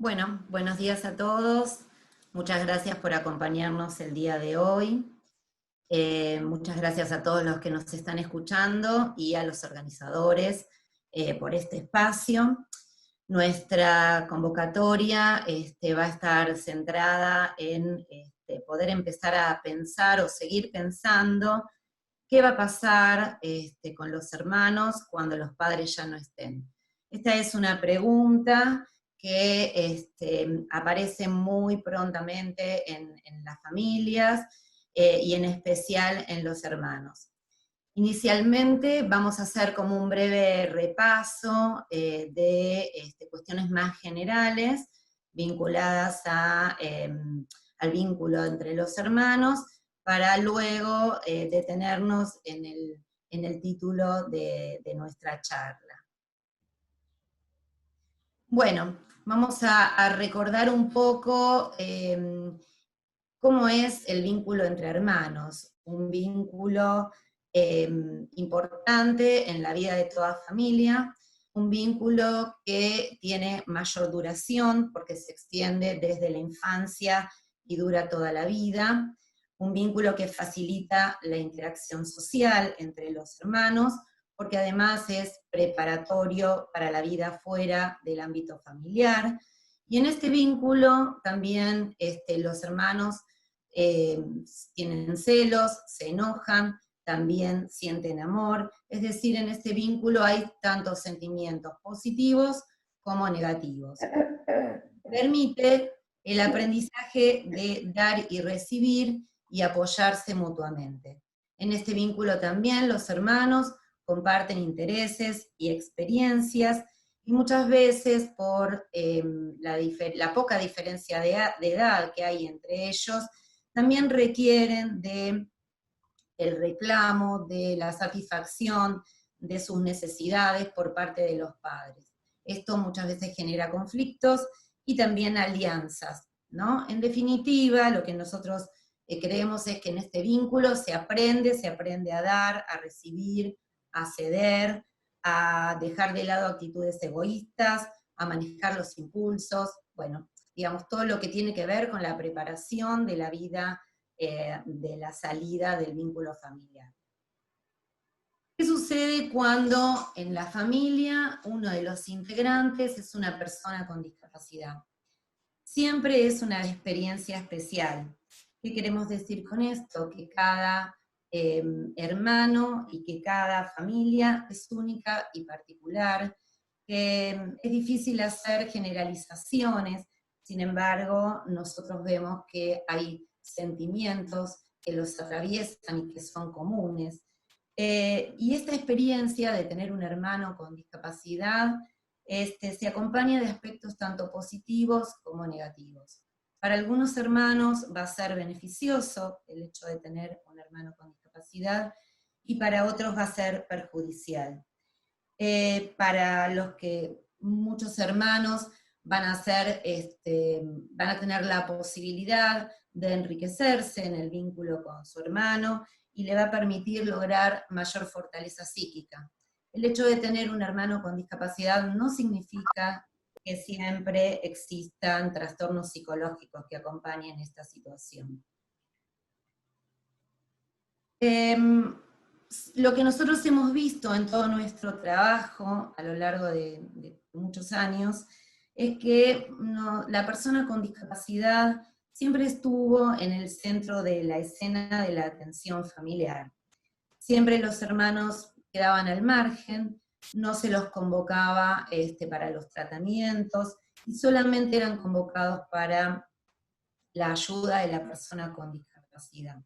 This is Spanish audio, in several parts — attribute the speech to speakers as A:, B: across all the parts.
A: Bueno, buenos días a todos. Muchas gracias por acompañarnos el día de hoy. Muchas gracias a todos los que nos están escuchando y a los organizadores por este espacio. Nuestra convocatoria va a estar centrada en poder empezar a pensar o seguir pensando qué va a pasar con los hermanos cuando los padres ya no estén. Esta es una pregunta que aparece muy prontamente en las familias y en especial en los hermanos. Inicialmente vamos a hacer como un breve repaso de cuestiones más generales vinculadas al vínculo entre los hermanos, para luego detenernos en el título de nuestra charla. Bueno, vamos a recordar un poco cómo es el vínculo entre hermanos, un vínculo importante en la vida de toda familia, un vínculo que tiene mayor duración porque se extiende desde la infancia y dura toda la vida, un vínculo que facilita la interacción social entre los hermanos, porque además es preparatorio para la vida fuera del ámbito familiar. Y en este vínculo también los hermanos tienen celos, se enojan, también sienten amor, es decir, en este vínculo hay tantos sentimientos positivos como negativos. Permite el aprendizaje de dar y recibir y apoyarse mutuamente. En este vínculo también los hermanos comparten intereses y experiencias, y muchas veces por la poca diferencia de edad que hay entre ellos, también requieren de el reclamo, de la satisfacción de sus necesidades por parte de los padres. Esto muchas veces genera conflictos y también alianzas, ¿no? En definitiva, lo que nosotros creemos es que en este vínculo se aprende a dar, a recibir, a ceder, a dejar de lado actitudes egoístas, a manejar los impulsos, bueno, digamos, todo lo que tiene que ver con la preparación de la vida de la salida del vínculo familiar. ¿Qué sucede cuando en la familia uno de los integrantes es una persona con discapacidad? Siempre es una experiencia especial. ¿Qué queremos decir con esto? Que cada hermano y que cada familia es única y particular, que es difícil hacer generalizaciones, sin embargo, nosotros vemos que hay sentimientos que los atraviesan y que son comunes. Y esta experiencia de tener un hermano con discapacidad se acompaña de aspectos tanto positivos como negativos. Para algunos hermanos va a ser beneficioso el hecho de tener un hermano con discapacidad, y para otros va a ser perjudicial. Para los que muchos hermanos van a tener la posibilidad de enriquecerse en el vínculo con su hermano y le va a permitir lograr mayor fortaleza psíquica. El hecho de tener un hermano con discapacidad no significa que siempre existan trastornos psicológicos que acompañen esta situación. Lo que nosotros hemos visto en todo nuestro trabajo a lo largo de muchos años es que la persona con discapacidad siempre estuvo en el centro de la escena de la atención familiar. Siempre los hermanos quedaban al margen, no se los convocaba para los tratamientos, y solamente eran convocados para la ayuda de la persona con discapacidad.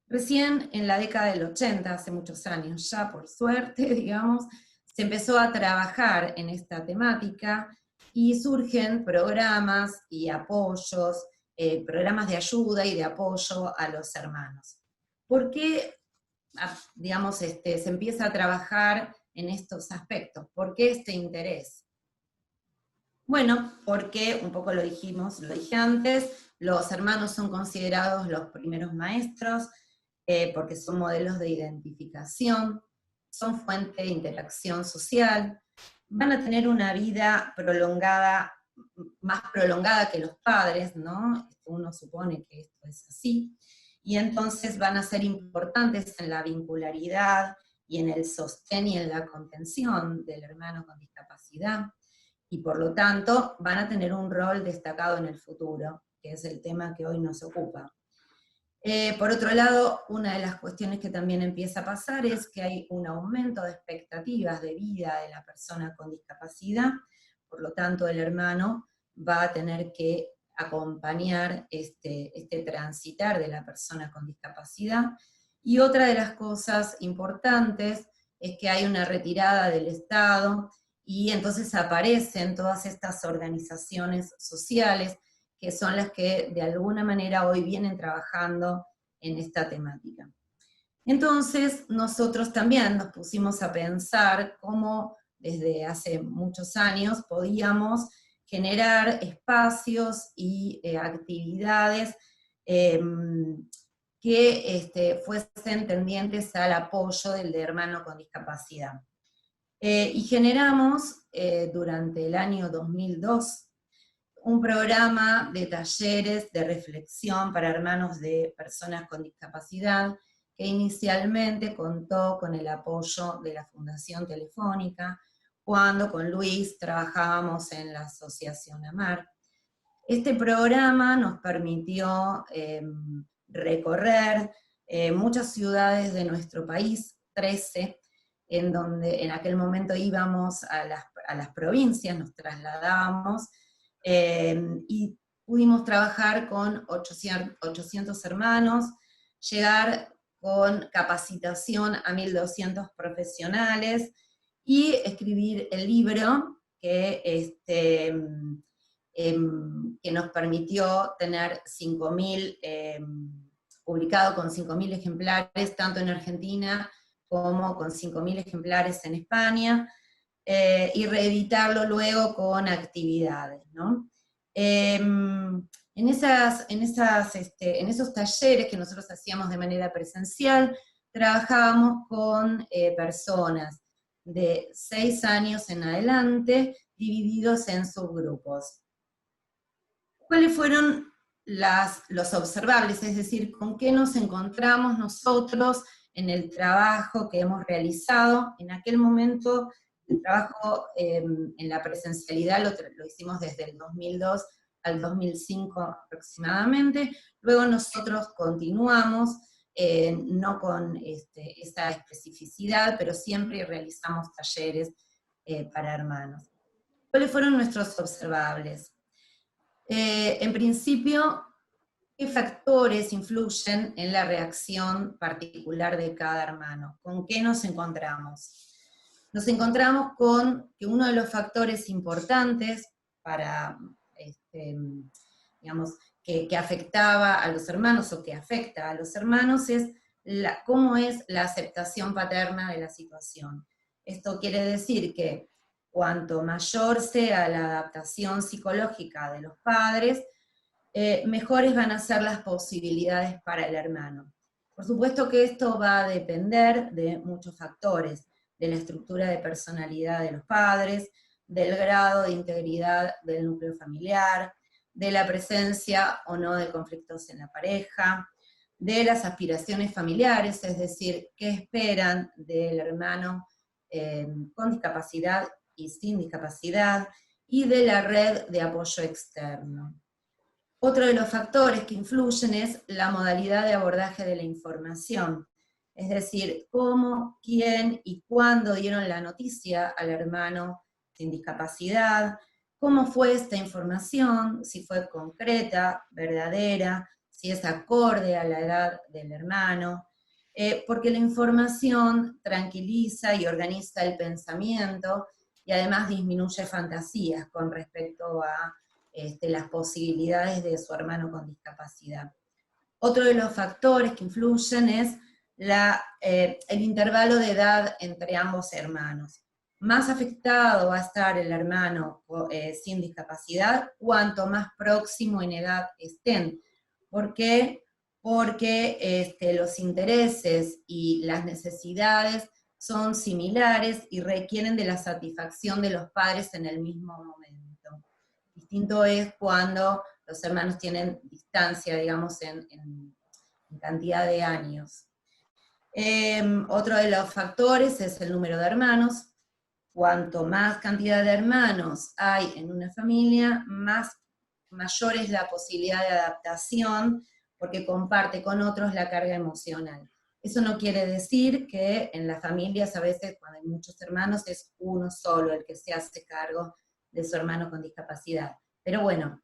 A: Recién en la década del 80, hace muchos años ya, por suerte, digamos, se empezó a trabajar en esta temática y surgen programas y apoyos, programas de ayuda y de apoyo a los hermanos. ¿Por qué, digamos, se empieza a trabajar en estos aspectos? ¿Por qué este interés? Bueno, porque, un poco lo dije antes, los hermanos son considerados los primeros maestros, porque son modelos de identificación, son fuente de interacción social, van a tener una vida prolongada más prolongada que los padres, ¿no? Uno supone que esto es así, y entonces van a ser importantes en la vincularidad y en el sostén y en la contención del hermano con discapacidad, y por lo tanto van a tener un rol destacado en el futuro, que es el tema que hoy nos ocupa. Por otro lado, una de las cuestiones que también empieza a pasar es que hay un aumento de expectativas de vida de la persona con discapacidad, por lo tanto el hermano va a tener que acompañar este transitar de la persona con discapacidad. Y otra de las cosas importantes es que hay una retirada del Estado y entonces aparecen todas estas organizaciones sociales que son las que de alguna manera hoy vienen trabajando en esta temática. Entonces, nosotros también nos pusimos a pensar cómo desde hace muchos años podíamos generar espacios y actividades que fuesen tendientes al apoyo del hermano con discapacidad. Y generamos durante el año 2002 un programa de talleres de reflexión para hermanos de personas con discapacidad, que inicialmente contó con el apoyo de la Fundación Telefónica, cuando con Luis trabajábamos en la Asociación AMAR. Este programa nos permitió recorrer muchas ciudades de nuestro país, 13, en donde en aquel momento íbamos a las provincias, nos trasladábamos, y pudimos trabajar con 800 hermanos, llegar con capacitación a 1.200 profesionales, y escribir el libro que nos permitió tener 5.000, publicado con 5.000 ejemplares, tanto en Argentina como con 5.000 ejemplares en España, y reeditarlo luego con actividades, ¿no? En esos talleres que nosotros hacíamos de manera presencial, trabajábamos con personas de 6 años en adelante, divididos en subgrupos. ¿Cuáles fueron los observables? Es decir, ¿con qué nos encontramos nosotros en el trabajo que hemos realizado? En aquel momento, el trabajo en la presencialidad lo hicimos desde el 2002 al 2005 aproximadamente. Luego nosotros continuamos, no con esa especificidad, pero siempre realizamos talleres para hermanos. ¿Cuáles fueron nuestros observables? En principio, ¿qué factores influyen en la reacción particular de cada hermano? ¿Con qué nos encontramos? Nos encontramos con que uno de los factores importantes para, digamos, que afectaba a los hermanos, o que afecta a los hermanos, es cómo es la aceptación paterna de la situación. Esto quiere decir que cuanto mayor sea la adaptación psicológica de los padres, mejores van a ser las posibilidades para el hermano. Por supuesto que esto va a depender de muchos factores, de la estructura de personalidad de los padres, del grado de integridad del núcleo familiar, de la presencia o no de conflictos en la pareja, de las aspiraciones familiares, es decir, qué esperan del hermano con discapacidad y sin discapacidad, y de la red de apoyo externo. Otro de los factores que influyen es la modalidad de abordaje de la información, es decir, cómo, quién y cuándo dieron la noticia al hermano sin discapacidad, cómo fue esta información, si fue concreta, verdadera, si es acorde a la edad del hermano, porque la información tranquiliza y organiza el pensamiento, y además disminuye fantasías con respecto a las posibilidades de su hermano con discapacidad. Otro de los factores que influyen es el intervalo de edad entre ambos hermanos. Más afectado va a estar el hermano sin discapacidad cuanto más próximo en edad estén. ¿Por qué? Porque los intereses y las necesidades son similares y requieren de la satisfacción de los padres en el mismo momento. distinto es cuando los hermanos tienen distancia, digamos, en cantidad de años. Otro de los factores es el número de hermanos. Cuanto más cantidad de hermanos hay en una familia, mayor es la posibilidad de adaptación, porque comparte con otros la carga emocional. Eso no quiere decir que en las familias a veces, cuando hay muchos hermanos, es uno solo el que se hace cargo de su hermano con discapacidad. Pero bueno,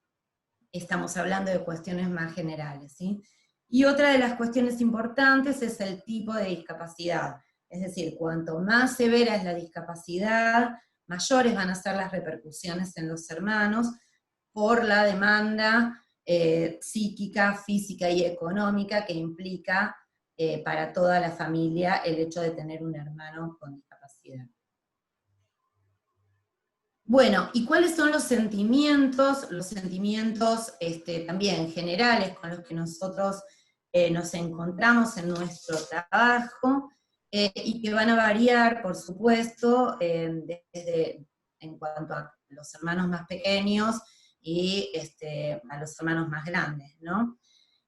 A: estamos hablando de cuestiones más generales, ¿sí? Y otra de las cuestiones importantes es el tipo de discapacidad. Es decir, cuanto más severa es la discapacidad, mayores van a ser las repercusiones en los hermanos por la demanda psíquica, física y económica que implica para toda la familia el hecho de tener un hermano con discapacidad. Bueno, ¿y cuáles son los sentimientos? Los sentimientos también generales con los que nosotros nos encontramos en nuestro trabajo, y que van a variar, por supuesto, desde en cuanto a los hermanos más pequeños y a los hermanos más grandes, ¿no?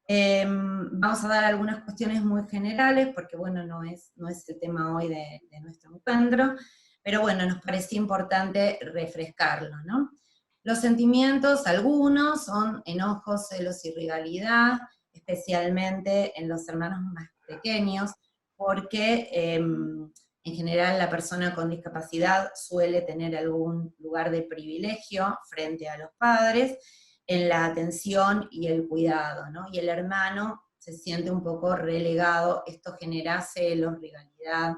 A: Vamos a dar algunas cuestiones muy generales, porque bueno, no es el tema hoy de nuestro encuentro, pero bueno, nos parecía importante refrescarlo, ¿no? Los sentimientos, algunos, son enojos, celos y rivalidad, especialmente en los hermanos más pequeños, porque en general la persona con discapacidad suele tener algún lugar de privilegio frente a los padres, en la atención y el cuidado, ¿no? Y el hermano se siente un poco relegado, esto genera celos, rivalidad.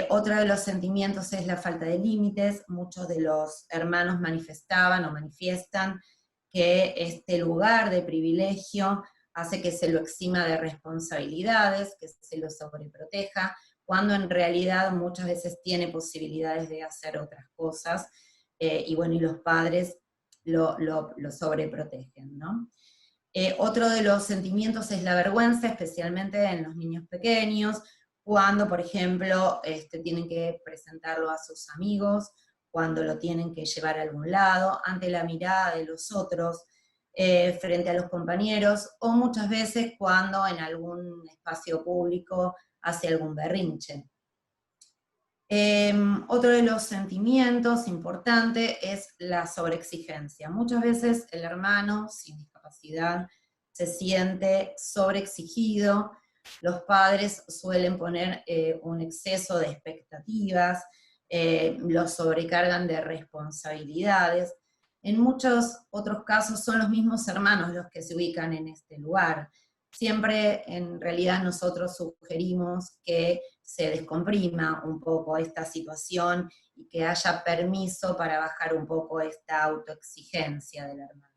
A: Otro de los sentimientos es la falta de límites. Muchos de los hermanos manifestaban o manifiestan que este lugar de privilegio hace que se lo exima de responsabilidades, que se lo sobreproteja, cuando en realidad muchas veces tiene posibilidades de hacer otras cosas, y bueno, y los padres lo sobreprotegen, ¿no? Otro de los sentimientos es la vergüenza, especialmente en los niños pequeños, cuando, por ejemplo, tienen que presentarlo a sus amigos, cuando lo tienen que llevar a algún lado, ante la mirada de los otros, frente a los compañeros, o muchas veces cuando en algún espacio público hace algún berrinche. Otro de los sentimientos importantes es la sobreexigencia. Muchas veces el hermano sin discapacidad se siente sobreexigido, los padres suelen poner un exceso de expectativas, los sobrecargan de responsabilidades. En muchos otros casos son los mismos hermanos los que se ubican en este lugar. Siempre en realidad nosotros sugerimos que se descomprima un poco esta situación y que haya permiso para bajar un poco esta autoexigencia del hermano.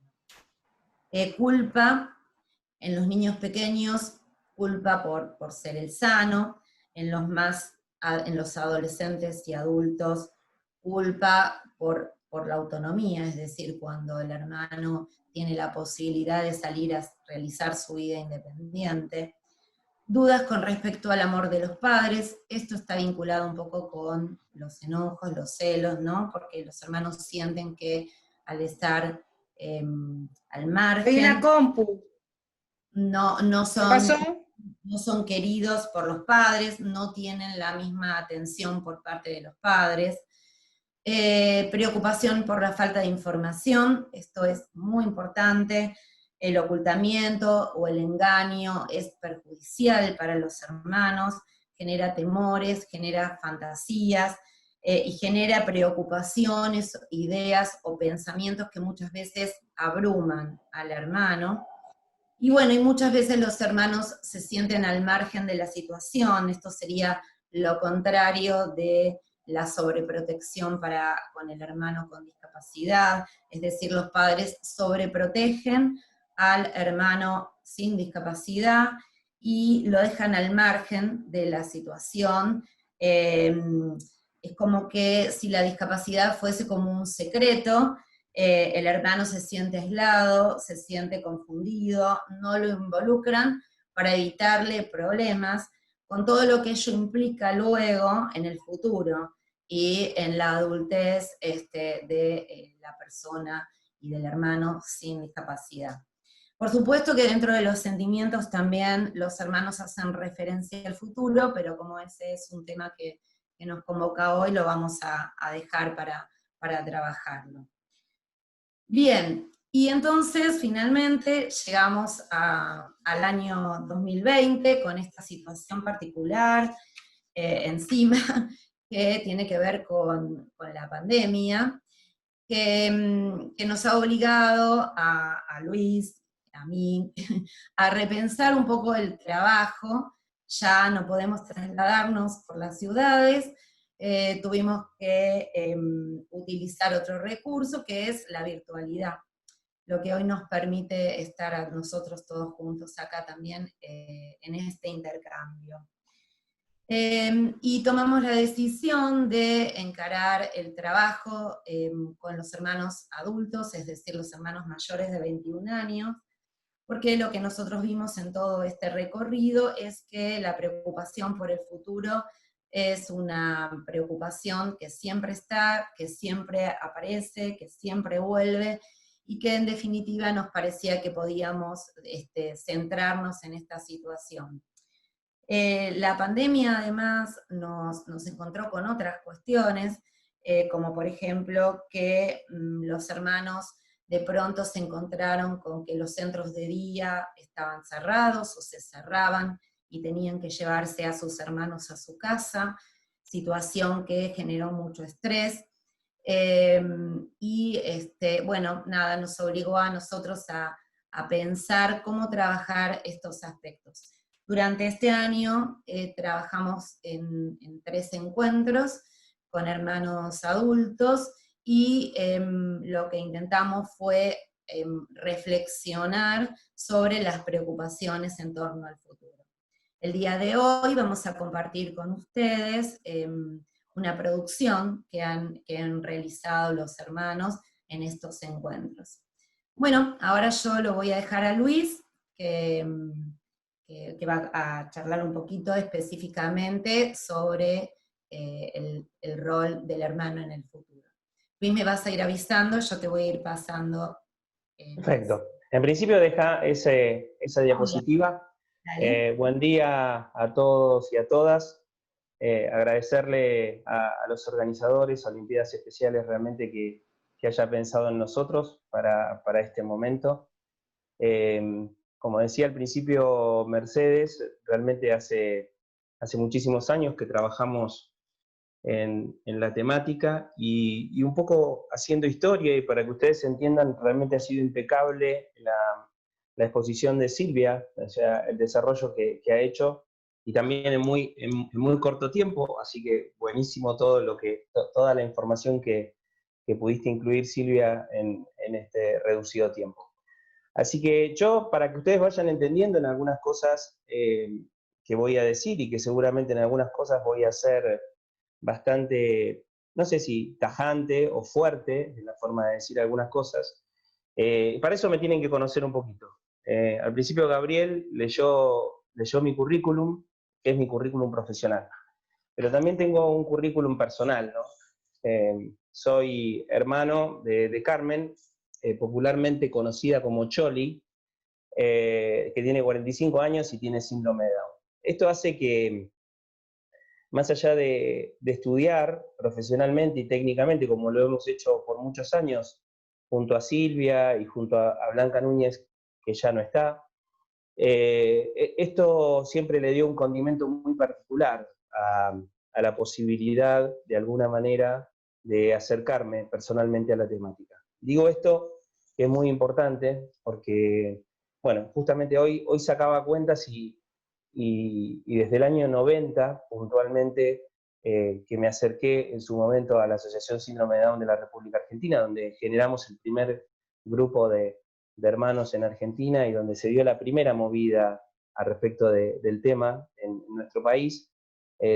A: Culpa en los niños pequeños, culpa por ser el sano, en los adolescentes y adultos, culpa por la autonomía, es decir, cuando el hermano tiene la posibilidad de salir a realizar su vida independiente. Dudas con respecto al amor de los padres, esto está vinculado un poco con los enojos, los celos, ¿no? Porque los hermanos sienten que al estar al margen,
B: Hay una compu.
A: no
B: ¿Qué pasó?
A: son queridos por los padres, no tienen la misma atención por parte de los padres. Preocupación por la falta de información, esto es muy importante. El ocultamiento o el engaño es perjudicial para los hermanos, genera temores, genera fantasías, y genera preocupaciones, ideas o pensamientos que muchas veces abruman al hermano. Y bueno, y muchas veces los hermanos se sienten al margen de la situación, esto sería lo contrario de la sobreprotección con el hermano con discapacidad, es decir, los padres sobreprotegen al hermano sin discapacidad y lo dejan al margen de la situación. Es como que si la discapacidad fuese como un secreto, el hermano se siente aislado, se siente confundido, no lo involucran para evitarle problemas, con todo lo que ello implica luego en el futuro y en la adultez de la persona y del hermano sin discapacidad. Por supuesto que dentro de los sentimientos también los hermanos hacen referencia al futuro, pero como ese es un tema que nos convoca hoy, lo vamos a dejar para trabajarlo. Bien, y entonces finalmente llegamos al año 2020 con esta situación particular encima, que tiene que ver con la pandemia, que nos ha obligado a Luis, a mí, a repensar un poco el trabajo. Ya no podemos trasladarnos por las ciudades, tuvimos que utilizar otro recurso que es la virtualidad, lo que hoy nos permite estar a nosotros todos juntos acá también en este intercambio. Y tomamos la decisión de encarar el trabajo con los hermanos adultos, es decir, los hermanos mayores de 21 años, porque lo que nosotros vimos en todo este recorrido es que la preocupación por el futuro es una preocupación que siempre está, que siempre aparece, que siempre vuelve, y que en definitiva nos parecía que podíamos centrarnos en esta situación. La pandemia además nos encontró con otras cuestiones, como por ejemplo que los hermanos de pronto se encontraron con que los centros de día estaban cerrados o se cerraban y tenían que llevarse a sus hermanos a su casa, situación que generó mucho estrés. Bueno, nada, nos obligó a nosotros a pensar cómo trabajar estos aspectos. Durante este año trabajamos en 3 encuentros con hermanos adultos y lo que intentamos fue reflexionar sobre las preocupaciones en torno al futuro. El día de hoy vamos a compartir con ustedes una producción que han realizado los hermanos en estos encuentros. Bueno, ahora yo lo voy a dejar a Luis, que va a charlar un poquito específicamente sobre el rol del hermano en el futuro. Luis, me vas a ir avisando, yo te voy a ir pasando.
B: Perfecto. En principio deja esa diapositiva. Buen día a todos y a todas. Agradecerle a los organizadores, a Olimpiadas Especiales, realmente que haya pensado en nosotros para este momento. Como decía al principio Mercedes, realmente hace muchísimos años que trabajamos en la temática y un poco haciendo historia, y para que ustedes entiendan, realmente ha sido impecable la exposición de Silvia, o sea, el desarrollo que ha hecho, y también en muy corto tiempo, así que buenísimo toda la información que pudiste incluir, Silvia, en este reducido tiempo. Así que yo, para que ustedes vayan entendiendo en algunas cosas que voy a decir, y que seguramente en algunas cosas voy a ser bastante, no sé si tajante o fuerte en la forma de decir algunas cosas, para eso me tienen que conocer un poquito. Al principio Gabriel leyó mi currículum, que es mi currículum profesional, pero también tengo un currículum personal, ¿no? Soy hermano de Carmen, popularmente conocida como Choli, que tiene 45 años y tiene síndrome de Down. Esto hace que, más allá de estudiar profesionalmente y técnicamente, como lo hemos hecho por muchos años, junto a Silvia y junto a Blanca Núñez, que ya no está, esto siempre le dio un condimento muy particular a la posibilidad, de alguna manera, de acercarme personalmente a la temática. Digo esto, que es muy importante, porque, bueno, justamente hoy sacaba cuentas y desde el año 90, puntualmente, que me acerqué en su momento a la Asociación Síndrome de Down de la República Argentina, donde generamos el primer grupo de hermanos en Argentina y donde se dio la primera movida al respecto del tema en nuestro país.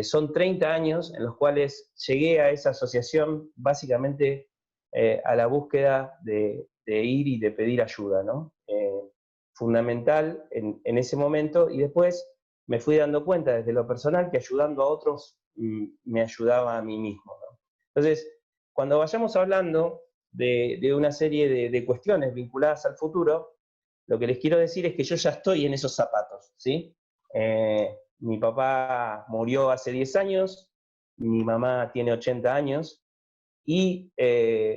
B: Son 30 años en los cuales llegué a esa asociación básicamente a la búsqueda de ir y de pedir ayuda, ¿no? Fundamental en ese momento, y después me fui dando cuenta desde lo personal que ayudando a otros me ayudaba a mí mismo, ¿no? Entonces, cuando vayamos hablando de una serie de cuestiones vinculadas al futuro, lo que les quiero decir es que yo ya estoy en esos zapatos, ¿sí? Mi papá murió hace 10 años, mi mamá tiene 80 años, y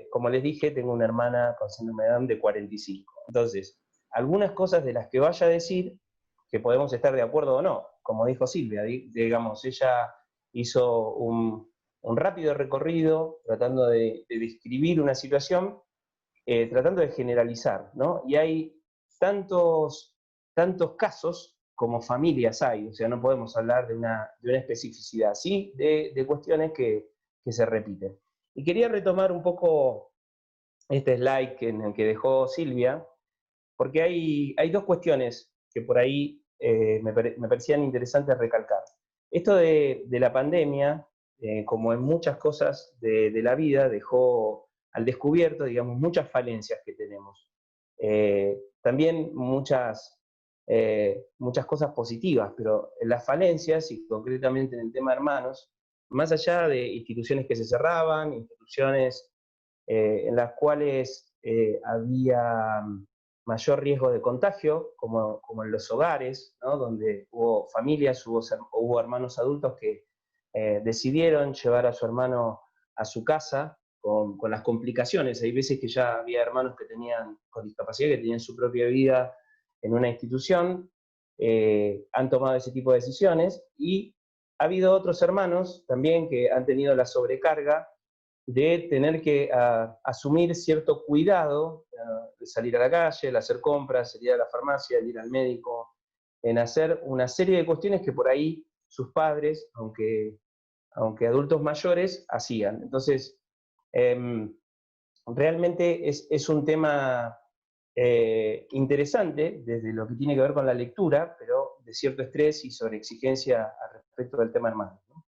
B: como les dije, tengo una hermana con síndrome de Down de 45. Entonces, algunas cosas de las que vaya a decir, que podemos estar de acuerdo o no, como dijo Silvia, digamos, ella hizo un rápido recorrido tratando de describir una situación, tratando de generalizar, ¿no? Y hay tantos casos como familias hay, o sea, no podemos hablar de una especificidad, sí, de cuestiones que se repiten. Y quería retomar un poco este slide en el que dejó Silvia, porque hay dos cuestiones que por ahí me parecían interesantes recalcar. Esto de la pandemia, como en muchas cosas de la vida, dejó al descubierto, digamos, muchas falencias que tenemos. También muchas cosas positivas, pero en las falencias, y concretamente en el tema de hermanos, más allá de instituciones que se cerraban, instituciones en las cuales había mayor riesgo de contagio, como en los hogares, ¿no? Donde hubo familias, hubo hermanos adultos que decidieron llevar a su hermano a su casa con las complicaciones. Hay veces que ya había hermanos que tenían con discapacidad, que tenían su propia vida en una institución, han tomado ese tipo de decisiones, y ha habido otros hermanos también que han tenido la sobrecarga de tener que asumir cierto cuidado, de salir a la calle, el hacer compras, el ir a la farmacia, el ir al médico, en hacer una serie de cuestiones que por ahí sus padres, aunque adultos mayores, hacían. Entonces, realmente es un tema interesante desde lo que tiene que ver con la lectura, pero de cierto estrés y sobreexigencia respecto del tema hermano, ¿no?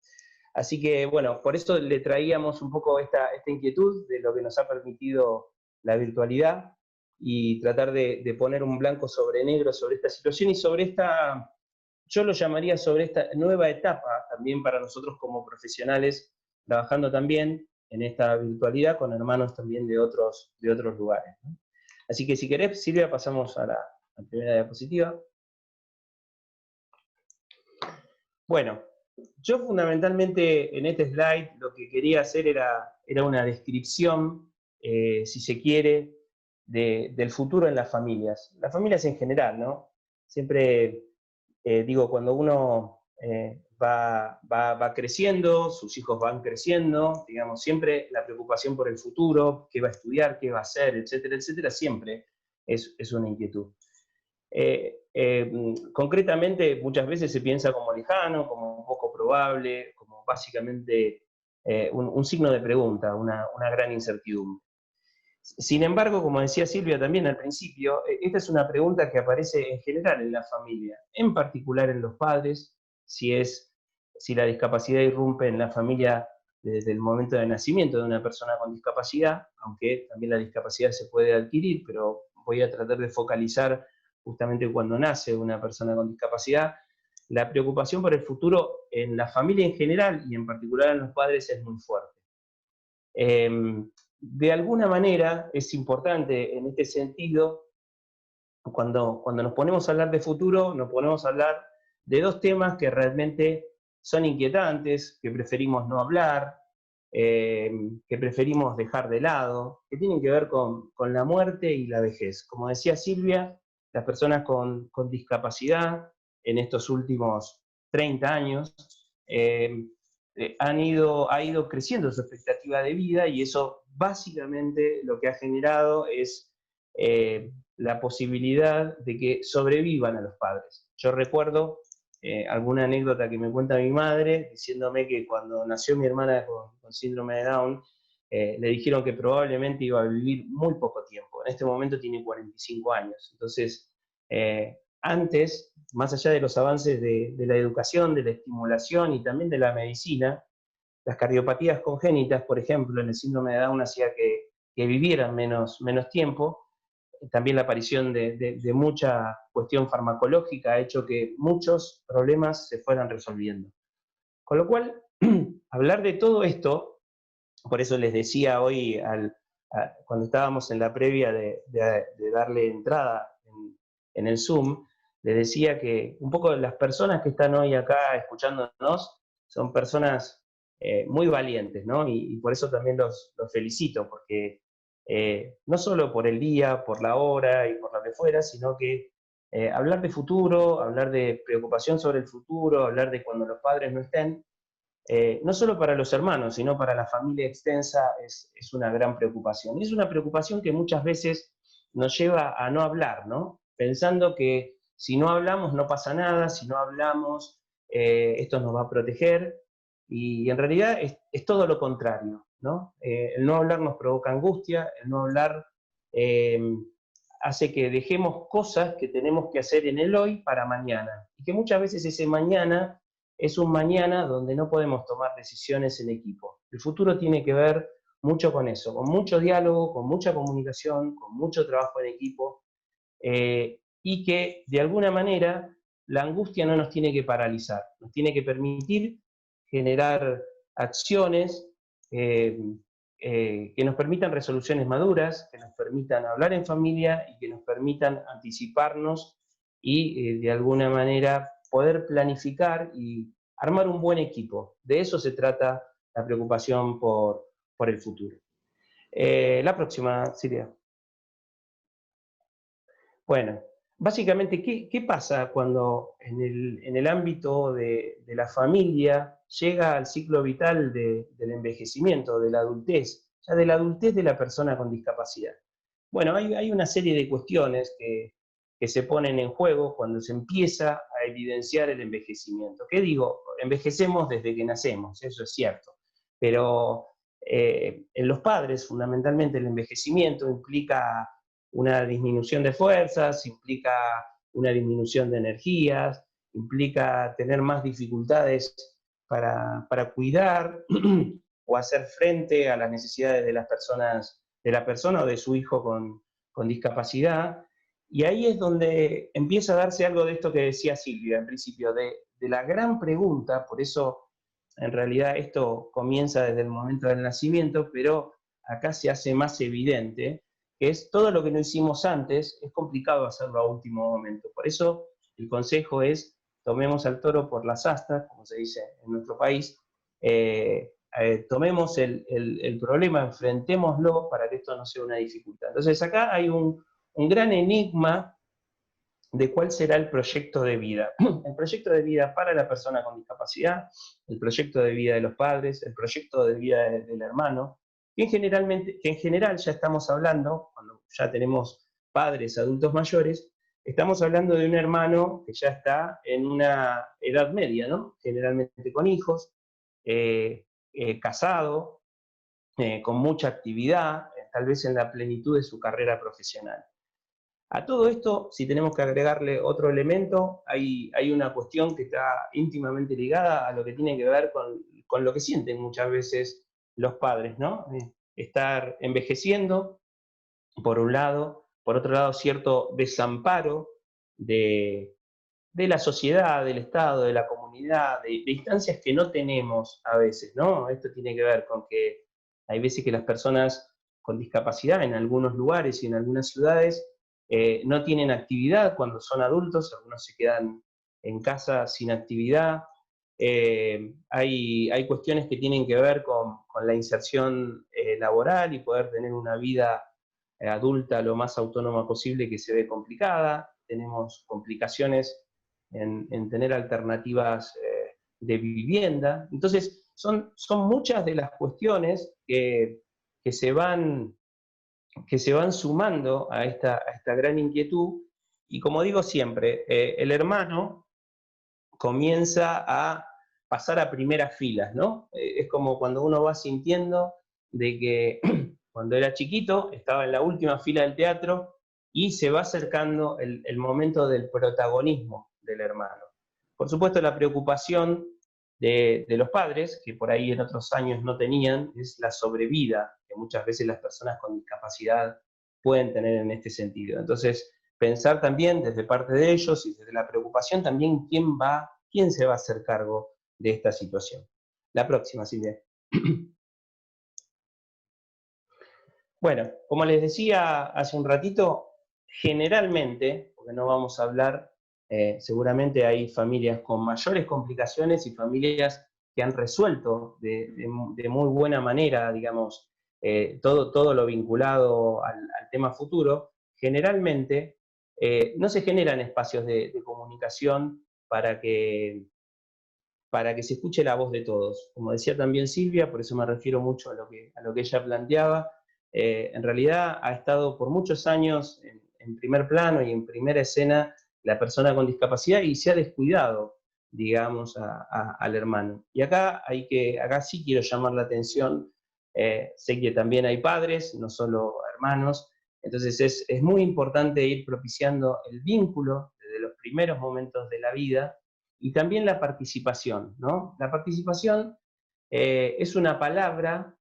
B: Así que, bueno, por eso le traíamos un poco esta inquietud de lo que nos ha permitido la virtualidad, y tratar de poner un blanco sobre negro sobre esta situación y sobre esta, yo lo llamaría sobre esta nueva etapa también para nosotros como profesionales, trabajando también en esta virtualidad con hermanos también de otros lugares, ¿no? Así que si querés, Silvia, pasamos a la primera diapositiva. Bueno, yo fundamentalmente en este slide lo que quería hacer era una descripción, si se quiere, del futuro en las familias en general, ¿no? Siempre digo, cuando uno va creciendo, sus hijos van creciendo, digamos, siempre la preocupación por el futuro, qué va a estudiar, qué va a hacer, etcétera, siempre es una inquietud. Concretamente, muchas veces se piensa como lejano, como poco probable, como básicamente un signo de pregunta, una gran incertidumbre. Sin embargo, como decía Silvia también al principio, esta es una pregunta que aparece en general en la familia, en particular en los padres, si la discapacidad irrumpe en la familia desde el momento de nacimiento de una persona con discapacidad, aunque también la discapacidad se puede adquirir, pero voy a tratar de focalizar justamente cuando nace una persona con discapacidad. La preocupación por el futuro en la familia en general y en particular en los padres es muy fuerte. De alguna manera es importante en este sentido, cuando nos ponemos a hablar de futuro, nos ponemos a hablar de dos temas que realmente son inquietantes, que preferimos no hablar, que preferimos dejar de lado, que tienen que ver con la muerte y la vejez. Como decía Silvia, las personas con discapacidad en estos últimos 30 años ha ido creciendo su expectativa de vida, y eso básicamente lo que ha generado es la posibilidad de que sobrevivan a los padres. Yo recuerdo alguna anécdota que me cuenta mi madre, diciéndome que cuando nació mi hermana con síndrome de Down, le dijeron que probablemente iba a vivir muy poco tiempo. En este momento tiene 45 años. Entonces, antes, más allá de los avances de la educación, de la estimulación y también de la medicina, las cardiopatías congénitas, por ejemplo, en el síndrome de Down hacía que vivieran menos tiempo. También la aparición de mucha cuestión farmacológica ha hecho que muchos problemas se fueran resolviendo. Con lo cual, hablar de todo esto, por eso les decía hoy cuando estábamos en la previa de darle entrada en el Zoom, les decía que un poco las personas que están hoy acá escuchándonos son personas muy valientes, ¿no? Y por eso también los felicito, porque no solo por el día, por la hora y por lo que fuera, sino que hablar de futuro, hablar de preocupación sobre el futuro, hablar de cuando los padres no estén, no solo para los hermanos, sino para la familia extensa es una gran preocupación. Y es una preocupación que muchas veces nos lleva a no hablar, ¿no? Pensando que si no hablamos no pasa nada, si no hablamos esto nos va a proteger, y en realidad es todo lo contrario, ¿no? El no hablar nos provoca angustia, el no hablar eh, hace que dejemos cosas que tenemos que hacer en el hoy para mañana, y que muchas veces ese mañana es un mañana donde no podemos tomar decisiones en equipo. El futuro tiene que ver mucho con eso, con mucho diálogo, con mucha comunicación, con mucho trabajo en equipo, y que de alguna manera la angustia no nos tiene que paralizar, nos tiene que permitir generar acciones que nos permitan resoluciones maduras, que nos permitan hablar en familia y que nos permitan anticiparnos y de alguna manera poder planificar y armar un buen equipo. De eso se trata la preocupación por el futuro. La próxima, Silvia. Bueno, básicamente, ¿qué pasa cuando en el ámbito de la familia llega al ciclo vital del envejecimiento, de la adultez, ya de la adultez de la persona con discapacidad? Bueno, hay una serie de cuestiones que se ponen en juego cuando se empieza a evidenciar el envejecimiento. ¿Qué digo? Envejecemos desde que nacemos, eso es cierto, pero en los padres, fundamentalmente, el envejecimiento implica una disminución de fuerzas, implica una disminución de energías, implica tener más dificultades para cuidar o hacer frente a las necesidades de las personas, de la persona o de su hijo con discapacidad. Y ahí es donde empieza a darse algo de esto que decía Silvia en principio, de la gran pregunta. Por eso en realidad esto comienza desde el momento del nacimiento, pero acá se hace más evidente, que es todo lo que no hicimos antes, es complicado hacerlo a último momento. Por eso el consejo es: tomemos al toro por las astas, como se dice en nuestro país, tomemos el problema, enfrentémoslo para que esto no sea una dificultad. Entonces acá hay un gran enigma de cuál será el proyecto de vida. El proyecto de vida para la persona con discapacidad, el proyecto de vida de los padres, el proyecto de vida del hermano, que en general ya estamos hablando, cuando ya tenemos padres adultos mayores, estamos hablando de un hermano que ya está en una edad media, ¿no? Generalmente con hijos, casado, con mucha actividad, tal vez en la plenitud de su carrera profesional. A todo esto, si tenemos que agregarle otro elemento, hay una cuestión que está íntimamente ligada a lo que tiene que ver con lo que sienten muchas veces los padres, ¿no? Estar envejeciendo, por un lado; por otro lado, cierto desamparo de la sociedad, del Estado, de la comunidad, de instancias que no tenemos a veces, ¿no? Esto tiene que ver con que hay veces que las personas con discapacidad en algunos lugares y en algunas ciudades no tienen actividad cuando son adultos, algunos se quedan en casa sin actividad. Hay cuestiones que tienen que ver con la inserción laboral y poder tener una vida adulta lo más autónoma posible, que se ve complicada. Tenemos complicaciones en tener alternativas de vivienda. Entonces, son muchas de las cuestiones que se van sumando a esta gran inquietud, y como digo siempre, el hermano comienza a pasar a primeras filas, ¿no? Es como cuando uno va sintiendo de que cuando era chiquito estaba en la última fila del teatro y se va acercando el momento del protagonismo del hermano. Por supuesto, la preocupación de los padres, que por ahí en otros años no tenían, es la sobrevida que muchas veces las personas con discapacidad pueden tener en este sentido. Entonces, pensar también desde parte de ellos y desde la preocupación también quién se va a hacer cargo de esta situación. La próxima, Silvia. Bueno, como les decía hace un ratito, generalmente, porque no vamos a hablar, seguramente hay familias con mayores complicaciones y familias que han resuelto de muy buena manera, digamos, todo lo vinculado al tema futuro. Generalmente no se generan espacios de comunicación para que se escuche la voz de todos. Como decía también Silvia, por eso me refiero mucho a lo que ella planteaba, en realidad ha estado por muchos años en primer plano y en primera escena la persona con discapacidad y se ha descuidado, digamos, al hermano. Y acá sí quiero llamar la atención, sé que también hay padres, no solo hermanos, entonces es muy importante ir propiciando el vínculo desde los primeros momentos de la vida y también la participación, ¿no? La participación es una palabra,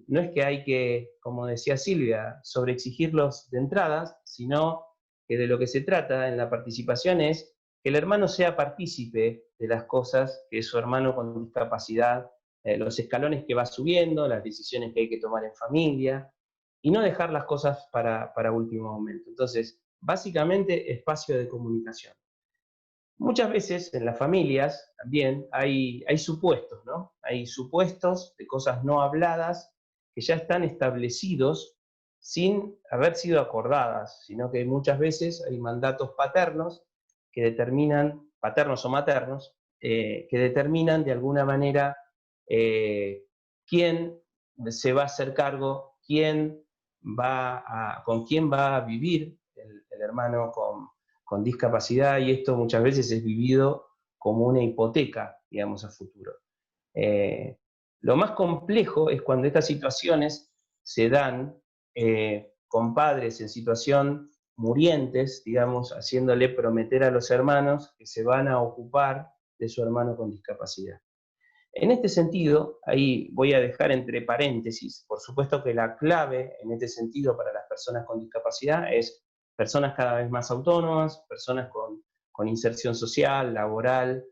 B: no es que hay que, como decía Silvia, sobreexigirlos de entradas, sino que de lo que se trata en la participación es que el hermano sea partícipe de las cosas que su hermano con discapacidad, los escalones que va subiendo, las decisiones que hay que tomar en familia, y no dejar las cosas para último momento. Entonces, básicamente, espacio de comunicación. Muchas veces en las familias también hay supuestos, ¿no? Hay supuestos de cosas no habladas que ya están establecidos sin haber sido acordadas, sino que muchas veces hay mandatos paternos que determinan, paternos o maternos, que determinan de alguna manera quién se va a hacer cargo, con quién va a vivir el hermano con discapacidad, y esto muchas veces es vivido como una hipoteca, digamos, a futuro. Eh, lo más complejo es cuando estas situaciones se dan con padres en situación murientes, digamos, haciéndole prometer a los hermanos que se van a ocupar de su hermano con discapacidad. En este sentido, ahí voy a dejar entre paréntesis, por supuesto que la clave en este sentido para las personas con discapacidad es personas cada vez más autónomas, personas con inserción social, laboral,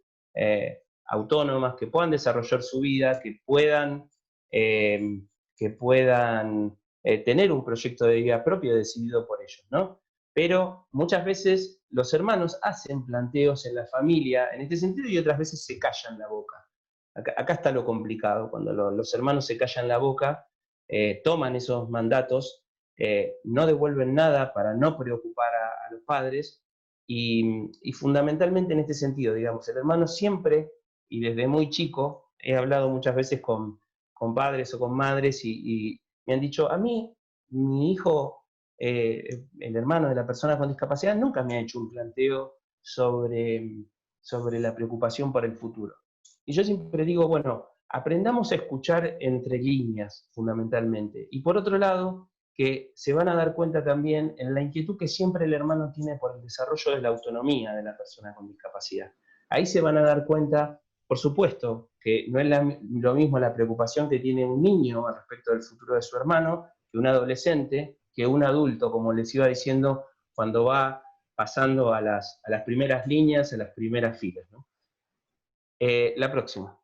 B: autónomas, que puedan desarrollar su vida, que puedan tener un proyecto de vida propio decidido por ellos, ¿no? Pero muchas veces los hermanos hacen planteos en la familia en este sentido y otras veces se callan la boca. Acá está lo complicado, cuando los hermanos se callan la boca, toman esos mandatos, no devuelven nada para no preocupar a los padres, y fundamentalmente en este sentido, digamos, el hermano siempre, y desde muy chico, he hablado muchas veces con padres o con madres y me han dicho, a mí, mi hijo, el hermano de la persona con discapacidad, nunca me ha hecho un planteo sobre la preocupación por el futuro. Y yo siempre digo, bueno, aprendamos a escuchar entre líneas, fundamentalmente. Y por otro lado, que se van a dar cuenta también en la inquietud que siempre el hermano tiene por el desarrollo de la autonomía de la persona con discapacidad. Ahí se van a dar cuenta, por supuesto, que no es lo mismo la preocupación que tiene un niño respecto del futuro de su hermano, que un adolescente, que un adulto, como les iba diciendo, cuando va pasando a las primeras líneas, a las primeras filas, ¿no? La próxima.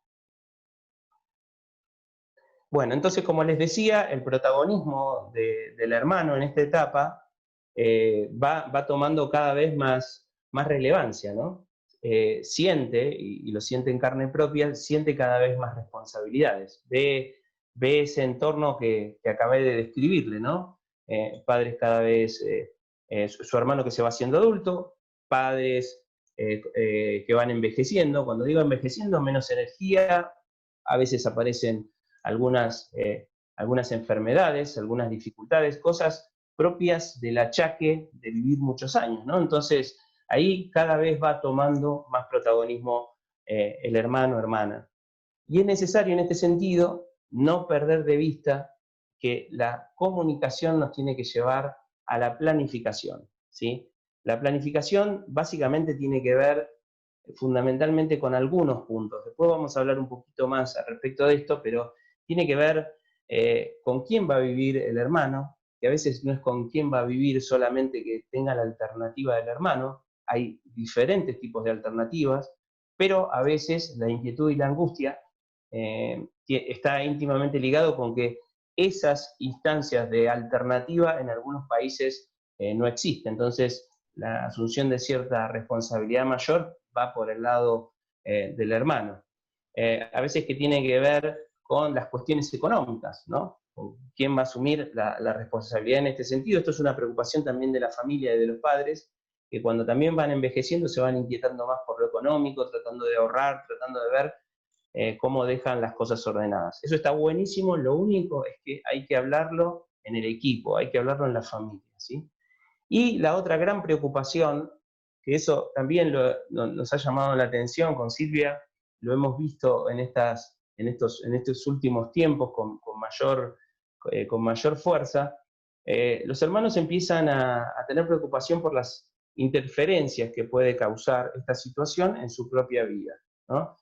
B: Bueno, entonces, como les decía, el protagonismo del hermano en esta etapa va tomando cada vez más relevancia, ¿no? Siente, y lo siente en carne propia, siente cada vez más responsabilidades. Ve ese entorno que acabé de describirle, ¿no? Padres cada vez, su hermano que se va haciendo adulto, padres que van envejeciendo. Cuando digo envejeciendo, menos energía, a veces aparecen algunas enfermedades, algunas dificultades, cosas propias del achaque de vivir muchos años, ¿no? Entonces, ahí cada vez va tomando más protagonismo el hermano, hermana. Y es necesario en este sentido no perder de vista que la comunicación nos tiene que llevar a la planificación, ¿sí? La planificación básicamente tiene que ver fundamentalmente con algunos puntos. Después vamos a hablar un poquito más al respecto de esto, pero tiene que ver con quién va a vivir el hermano, que a veces no es con quién va a vivir solamente que tenga la alternativa del hermano, hay diferentes tipos de alternativas, pero a veces la inquietud y la angustia está íntimamente ligado con que esas instancias de alternativa en algunos países no existen. Entonces, la asunción de cierta responsabilidad mayor va por el lado del hermano. A veces que tiene que ver con las cuestiones económicas, ¿no? ¿Quién va a asumir la responsabilidad en este sentido? Esto es una preocupación también de la familia y de los padres, que cuando también van envejeciendo se van inquietando más por lo económico, tratando de ahorrar, tratando de ver cómo dejan las cosas ordenadas. Eso está buenísimo, lo único es que hay que hablarlo en el equipo, hay que hablarlo en la familia, ¿sí? Y la otra gran preocupación, que eso también nos ha llamado la atención con Silvia, lo hemos visto en estos últimos tiempos con mayor fuerza, los hermanos empiezan a tener preocupación por las interferencias que puede causar esta situación en su propia vida, ¿no?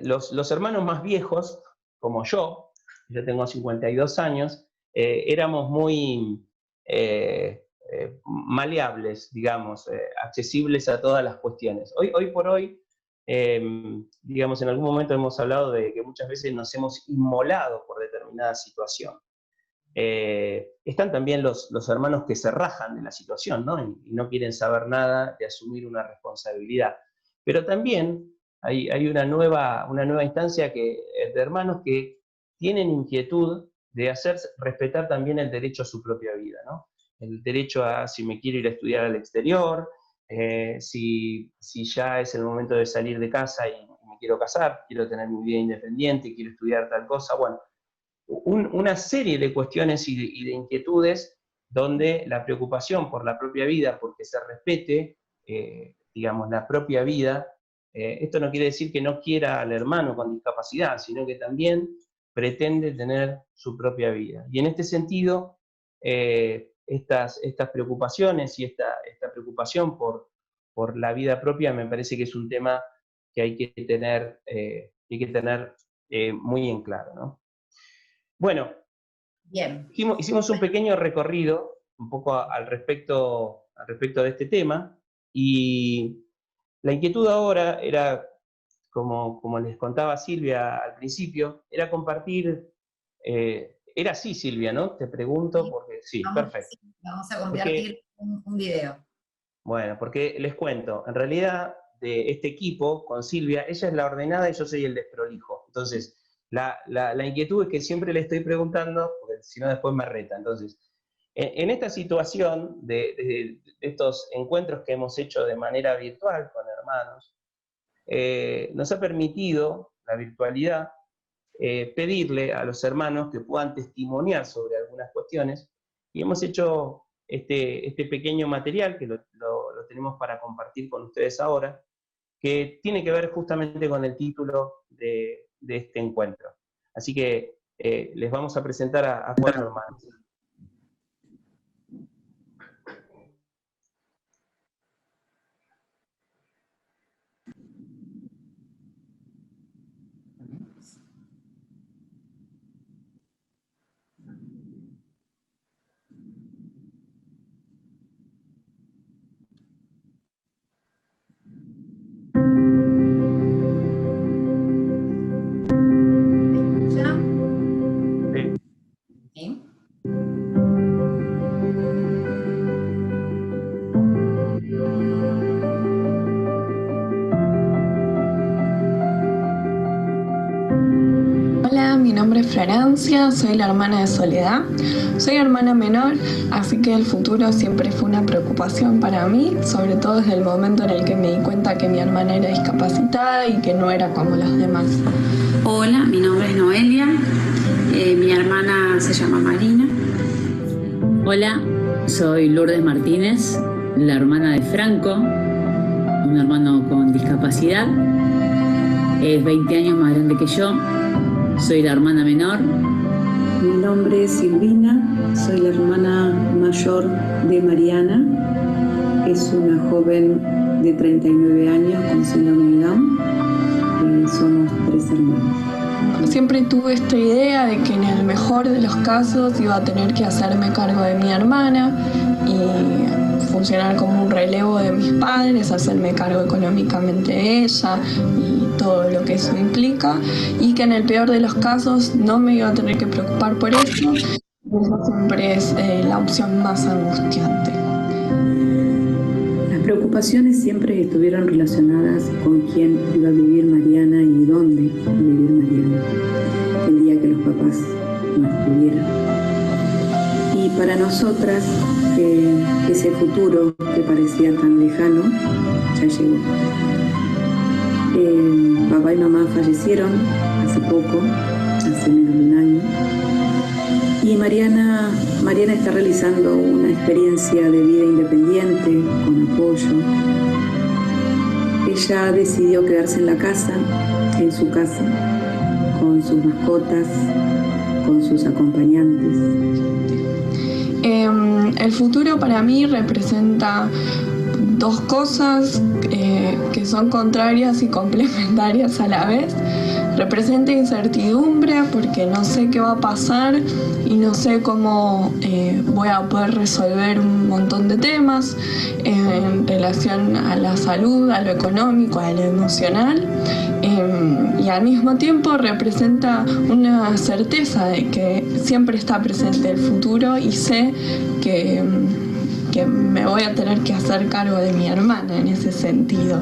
B: Los hermanos más viejos, como yo tengo 52 años, éramos muy maleables, digamos, accesibles a todas las cuestiones. Hoy por hoy, digamos, en algún momento hemos hablado de que muchas veces nos hemos inmolado por determinada situación. Están también los hermanos que se rajan de la situación, ¿no? Y no quieren saber nada de asumir una responsabilidad. Pero también hay una nueva instancia de hermanos que tienen inquietud de hacer respetar también el derecho a su propia vida, ¿no? El derecho a si me quiero ir a estudiar al exterior, si ya es el momento de salir de casa y me quiero casar, quiero tener mi vida independiente, quiero estudiar tal cosa, bueno, una serie de cuestiones y de inquietudes donde la preocupación por la propia vida, porque se respete, digamos, la propia vida, esto no quiere decir que no quiera al hermano con discapacidad, sino que también pretende tener su propia vida. Y en este sentido, estas preocupaciones y esta preocupación por la vida propia me parece que es un tema que hay que tener muy en claro, ¿no? Bueno, bien. Hicimos un pequeño recorrido un poco al respecto de este tema, y la inquietud ahora era, como les contaba Silvia al principio, era compartir, era así, Silvia, ¿no? Te pregunto, porque sí, perfecto.
A: Vamos a convertir un video.
B: Bueno, porque les cuento, en realidad de este equipo, con Silvia, ella es la ordenada y yo soy el desprolijo. Entonces, la inquietud es que siempre le estoy preguntando, porque si no después me reta. Entonces, en esta situación de estos encuentros que hemos hecho de manera virtual con hermanos, nos ha permitido la virtualidad pedirle a los hermanos que puedan testimoniar sobre algunas cuestiones, y hemos hecho este pequeño material que lo tenemos para compartir con ustedes ahora, que tiene que ver justamente con el título de este encuentro. Así que les vamos a presentar a 4 hermanos.
C: Mi nombre es Florencia, soy la hermana de Soledad, soy hermana menor, así que el futuro siempre fue una preocupación para mí, sobre todo desde el momento en el que me di cuenta que mi hermana era discapacitada y que no era como las demás.
D: Hola, mi nombre es Noelia, mi hermana se llama Marina.
E: Hola, soy Lourdes Martínez, la hermana de Franco, un hermano con discapacidad, es 20 años más grande que yo. Soy la hermana menor.
F: Mi nombre es Silvina, soy la hermana mayor de Mariana, que es una joven de 39 años con síndrome de Down. Somos 3 hermanos.
C: Siempre tuve esta idea de que en el mejor de los casos iba a tener que hacerme cargo de mi hermana, y fue funcionar como un relevo de mis padres, hacerme cargo económicamente de ella y todo lo que eso implica, y que en el peor de los casos no me iba a tener que preocupar por eso. Eso siempre es la opción más angustiante.
F: Las preocupaciones siempre estuvieron relacionadas con quién iba a vivir Mariana y dónde iba a vivir Mariana el día que los papás no estuvieran. Y para nosotras, ese futuro que parecía tan lejano, ya llegó. Papá y mamá fallecieron hace poco, hace menos de un año. Y Mariana está realizando una experiencia de vida independiente, con apoyo. Ella decidió quedarse en la casa, en su casa, con sus mascotas, con sus acompañantes.
C: El futuro para mí representa dos cosas que son contrarias y complementarias a la vez. Representa incertidumbre porque no sé qué va a pasar y no sé cómo voy a poder resolver un montón de temas en relación a la salud, a lo económico, a lo emocional. Y al mismo tiempo representa una certeza de que siempre está presente el futuro y sé que me voy a tener que hacer cargo de mi hermana en ese sentido.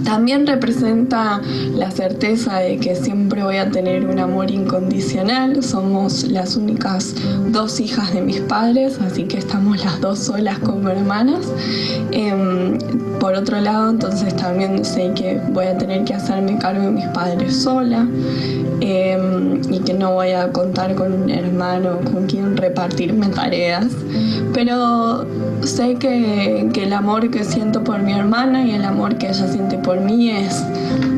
C: También representa la certeza de que siempre voy a tener un amor incondicional. Somos las únicas dos hijas de mis padres, así que estamos las dos solas como hermanas. Por otro lado, entonces también sé que voy a tener que hacerme cargo de mis padres sola y que no voy a contar con un hermano con quien repartirme tareas. Pero sé que el amor que siento por mi hermana y el amor que ella siente por mí es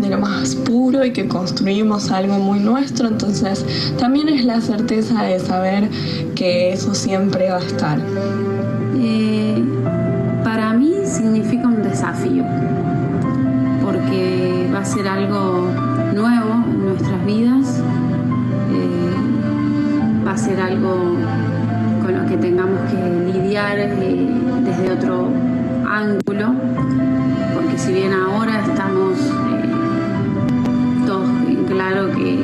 C: de lo más puro y que construimos algo muy nuestro. Entonces también es la certeza de saber que eso siempre va a estar.
D: Para mí significa un desafío, porque va a ser algo nuevo en nuestras vidas, va a ser algo con lo que tengamos que lidiar desde otro ángulo, porque si bien ahora estamos todos en claro que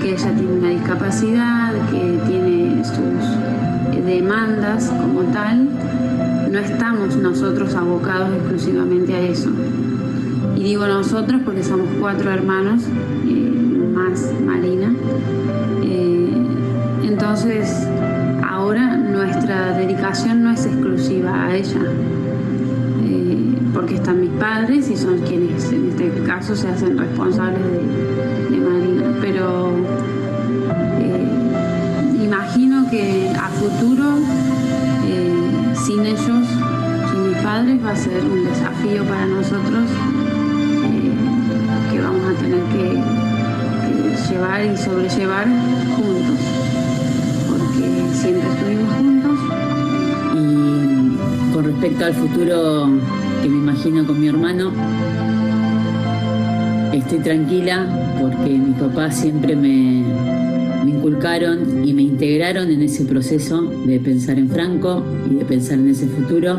D: ella tiene una discapacidad, que tiene sus demandas como tal, no estamos nosotros abocados exclusivamente a eso. Y digo nosotros porque somos 4 hermanos, más Marina. Entonces, ahora nuestra dedicación no es exclusiva a ella, porque están mis padres y son quienes en este caso se hacen responsables de Marina. Pero imagino que a futuro, sin ellos, sin mis padres, va a ser un desafío para nosotros que vamos a tener que llevar y sobrellevar juntos, porque siempre estuvimos juntos.
E: Y con respecto al futuro que me imagino con mi hermano, estoy tranquila porque mis papás siempre me inculcaron y me integraron en ese proceso de pensar en Franco y de pensar en ese futuro.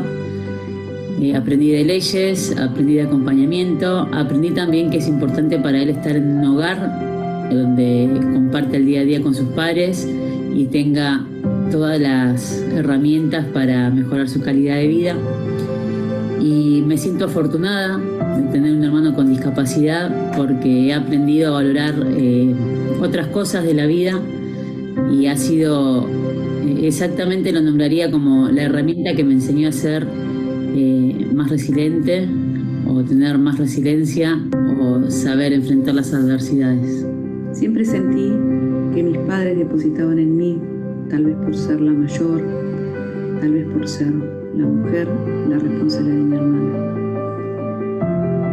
E: Aprendí de leyes, aprendí de acompañamiento, aprendí también que es importante para él estar en un hogar donde comparte el día a día con sus padres y tenga todas las herramientas para mejorar su calidad de vida. Y me siento afortunada de tener un hermano con discapacidad porque he aprendido a valorar otras cosas de la vida y ha sido, exactamente lo nombraría como la herramienta que me enseñó a ser más resiliente o tener más resiliencia o saber enfrentar las adversidades.
F: Siempre sentí que mis padres depositaban en mí, tal vez por ser la mayor, tal vez por ser la mujer, la responsabilidad de mi hermana.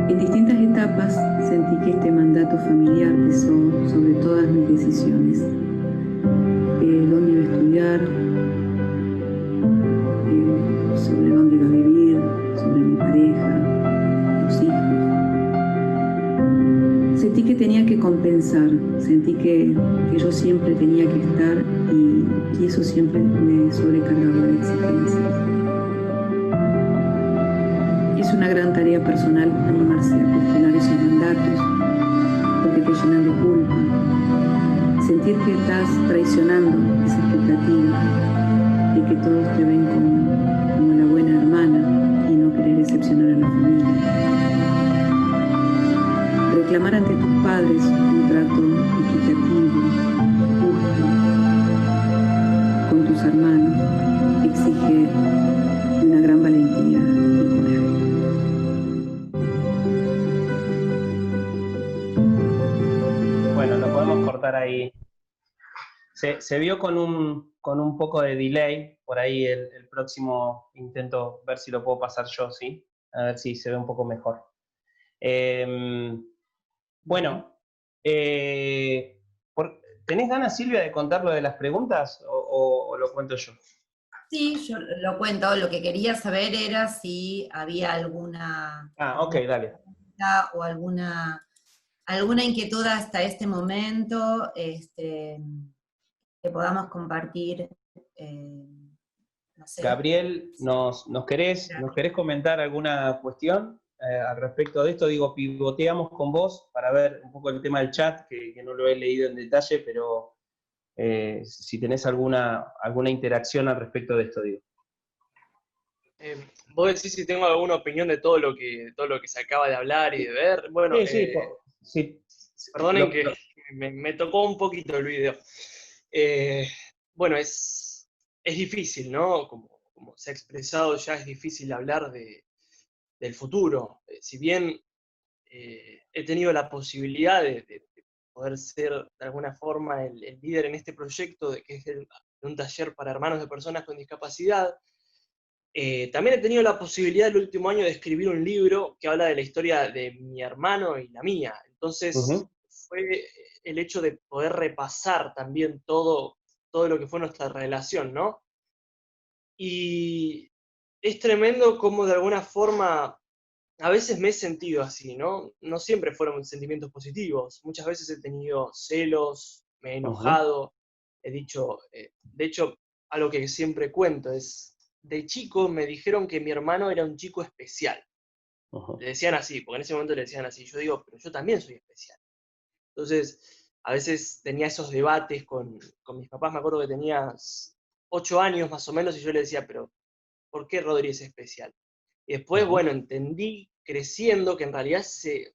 F: En distintas etapas sentí que este mandato familiar pesó sobre todas mis decisiones. Dónde iba a estudiar, sobre dónde iba a vivir, sobre mi pareja, los hijos. Sentí que tenía que compensar, sentí que yo siempre tenía que estar y eso siempre me sobrecargaba de exigencias. desafío personal animarse a cuestionar esos mandatos, porque te llenan de culpa. Sentir que estás traicionando esa expectativa de que todos te ven como la buena hermana y no querer decepcionar a la familia. Reclamar ante tus padres un trato equitativo, justo, con tus hermanos, exige una gran valentía y coraje.
B: Bueno, lo podemos cortar ahí. Se vio con un poco de delay, por ahí el próximo intento ver si lo puedo pasar yo, ¿sí? A ver si se ve un poco mejor. Bueno, ¿tenés ganas, Silvia, de contar lo de las preguntas o lo cuento yo?
A: Sí, yo lo cuento. Lo que quería saber era si había alguna
B: Ok, dale.
A: pregunta o alguna inquietud hasta este momento que podamos compartir. No sé.
B: Gabriel, ¿nos querés comentar alguna cuestión al respecto de esto? Digo, pivoteamos con vos para ver un poco el tema del chat, que no lo he leído en detalle, pero si tenés alguna interacción al respecto de esto, digo.
G: ¿Vos decís si tengo alguna opinión de todo lo que se acaba de hablar y de ver? Bueno,
B: sí.
G: Perdonen que me tocó un poquito el video. Bueno, es difícil, ¿no? Como se ha expresado, ya es difícil hablar del futuro. Si bien he tenido la posibilidad de poder ser de alguna forma el líder en este proyecto, que es un taller para hermanos de personas con discapacidad, también he tenido la posibilidad el último año de escribir un libro que habla de la historia de mi hermano y la mía. Entonces, fue el hecho de poder repasar también todo lo que fue nuestra relación, ¿no? Y es tremendo cómo de alguna forma a veces me he sentido así, ¿no? No siempre fueron sentimientos positivos. Muchas veces he tenido celos, me he enojado, he dicho, de hecho, algo que siempre cuento es, de chico me dijeron que mi hermano era un chico especial. Le decían así, porque en ese momento le decían así. Yo digo, pero yo también soy especial. Entonces, a veces tenía esos debates con mis papás. Me acuerdo que tenía 8 años más o menos y yo le decía, pero ¿por qué Rodri es especial? Y después, bueno, entendí creciendo que en realidad se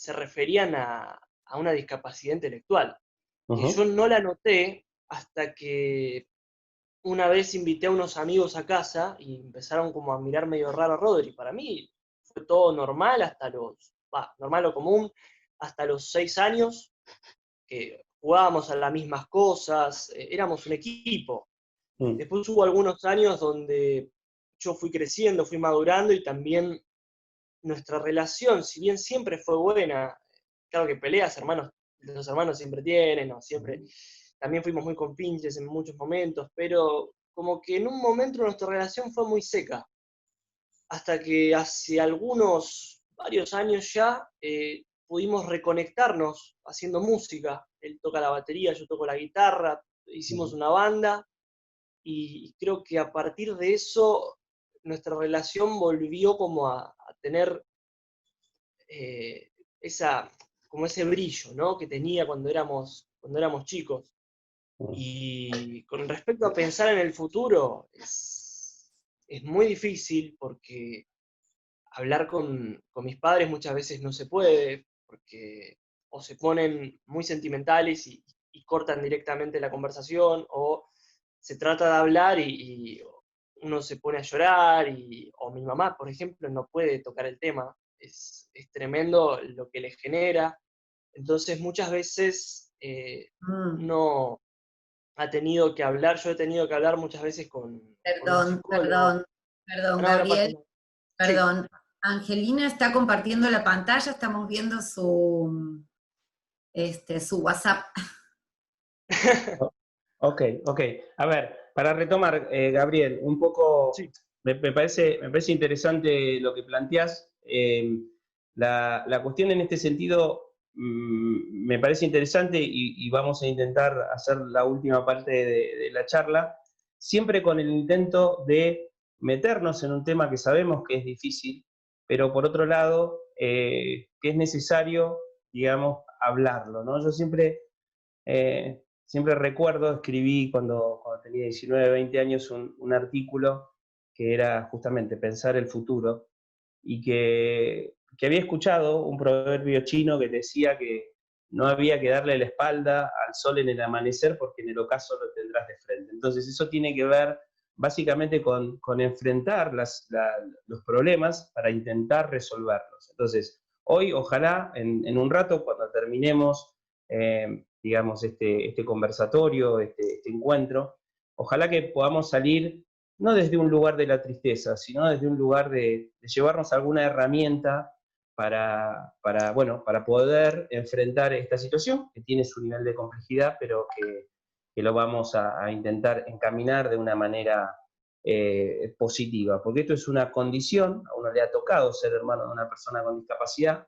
G: referían a una discapacidad intelectual. Que yo no la noté hasta que una vez invité a unos amigos a casa y empezaron como a mirar medio raro a Rodri. Para mí fue todo normal hasta normal o común, hasta los 6 años, que jugábamos a las mismas cosas, éramos un equipo. Después hubo algunos años donde yo fui creciendo, fui madurando y también nuestra relación, si bien siempre fue buena, claro que peleas, los hermanos siempre tienen, ¿no? Siempre, también fuimos muy compinches en muchos momentos, pero como que en un momento nuestra relación fue muy seca, hasta que hace varios años ya, pudimos reconectarnos haciendo música. Él toca la batería, yo toco la guitarra, hicimos una banda, y creo que a partir de eso nuestra relación volvió como a tener como ese brillo, ¿no? Que tenía cuando éramos chicos. Y con respecto a pensar en el futuro, es muy difícil porque hablar con mis padres muchas veces no se puede, porque o se ponen muy sentimentales y cortan directamente la conversación, o se trata de hablar y uno se pone a llorar, o mi mamá, por ejemplo, no puede tocar el tema. Es tremendo lo que les genera. Entonces muchas veces no ha tenido que hablar, yo he tenido que hablar muchas veces con
A: Perdón,
G: no,
A: Gabriel,
G: no
A: perdón. Sí. Angelina está compartiendo la pantalla, estamos viendo su WhatsApp.
B: Ok. A ver, para retomar, Gabriel, un poco,
G: sí.
B: me parece interesante lo que planteás. La cuestión en este sentido me parece interesante y vamos a intentar hacer la última parte de la charla, siempre con el intento de meternos en un tema que sabemos que es difícil, pero por otro lado, que es necesario, digamos, hablarlo, ¿no? Yo siempre recuerdo, escribí cuando tenía 19, 20 años un artículo que era justamente pensar el futuro, y que había escuchado un proverbio chino que decía que no había que darle la espalda al sol en el amanecer porque en el ocaso lo tendrás de frente. Entonces eso tiene que ver básicamente con enfrentar los problemas para intentar resolverlos. Entonces, hoy, ojalá, en un rato, cuando terminemos, digamos, este conversatorio, este encuentro, ojalá que podamos salir no desde un lugar de la tristeza, sino desde un lugar de llevarnos alguna herramienta para poder enfrentar esta situación, que tiene su nivel de complejidad, pero que lo vamos a intentar encaminar de una manera positiva, porque esto es una condición, a uno le ha tocado ser hermano de una persona con discapacidad.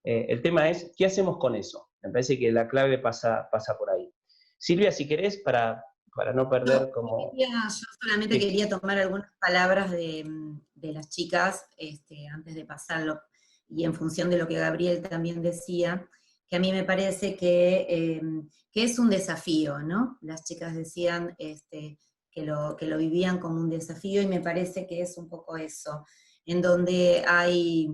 B: El tema es, ¿qué hacemos con eso? Me parece que la clave pasa por ahí. Silvia, si querés, para no perder como...
A: Yo solamente quería tomar algunas palabras de las chicas antes de pasarlo, y en función de lo que Gabriel también decía, que a mí me parece que es un desafío, ¿no? Las chicas decían que lo vivían como un desafío, y me parece que es un poco eso, en donde hay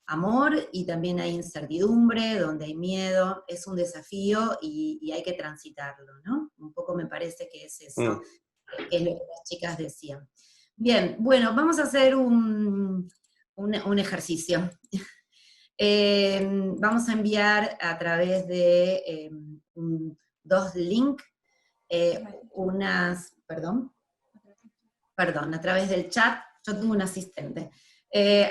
A: amor y también hay incertidumbre, donde hay miedo, es un desafío y hay que transitarlo, ¿no? Un poco me parece que es eso, que es lo que las chicas decían. Bien, bueno, vamos a hacer un ejercicio. Vamos a enviar a través de dos links, a través del chat. Yo tengo un asistente.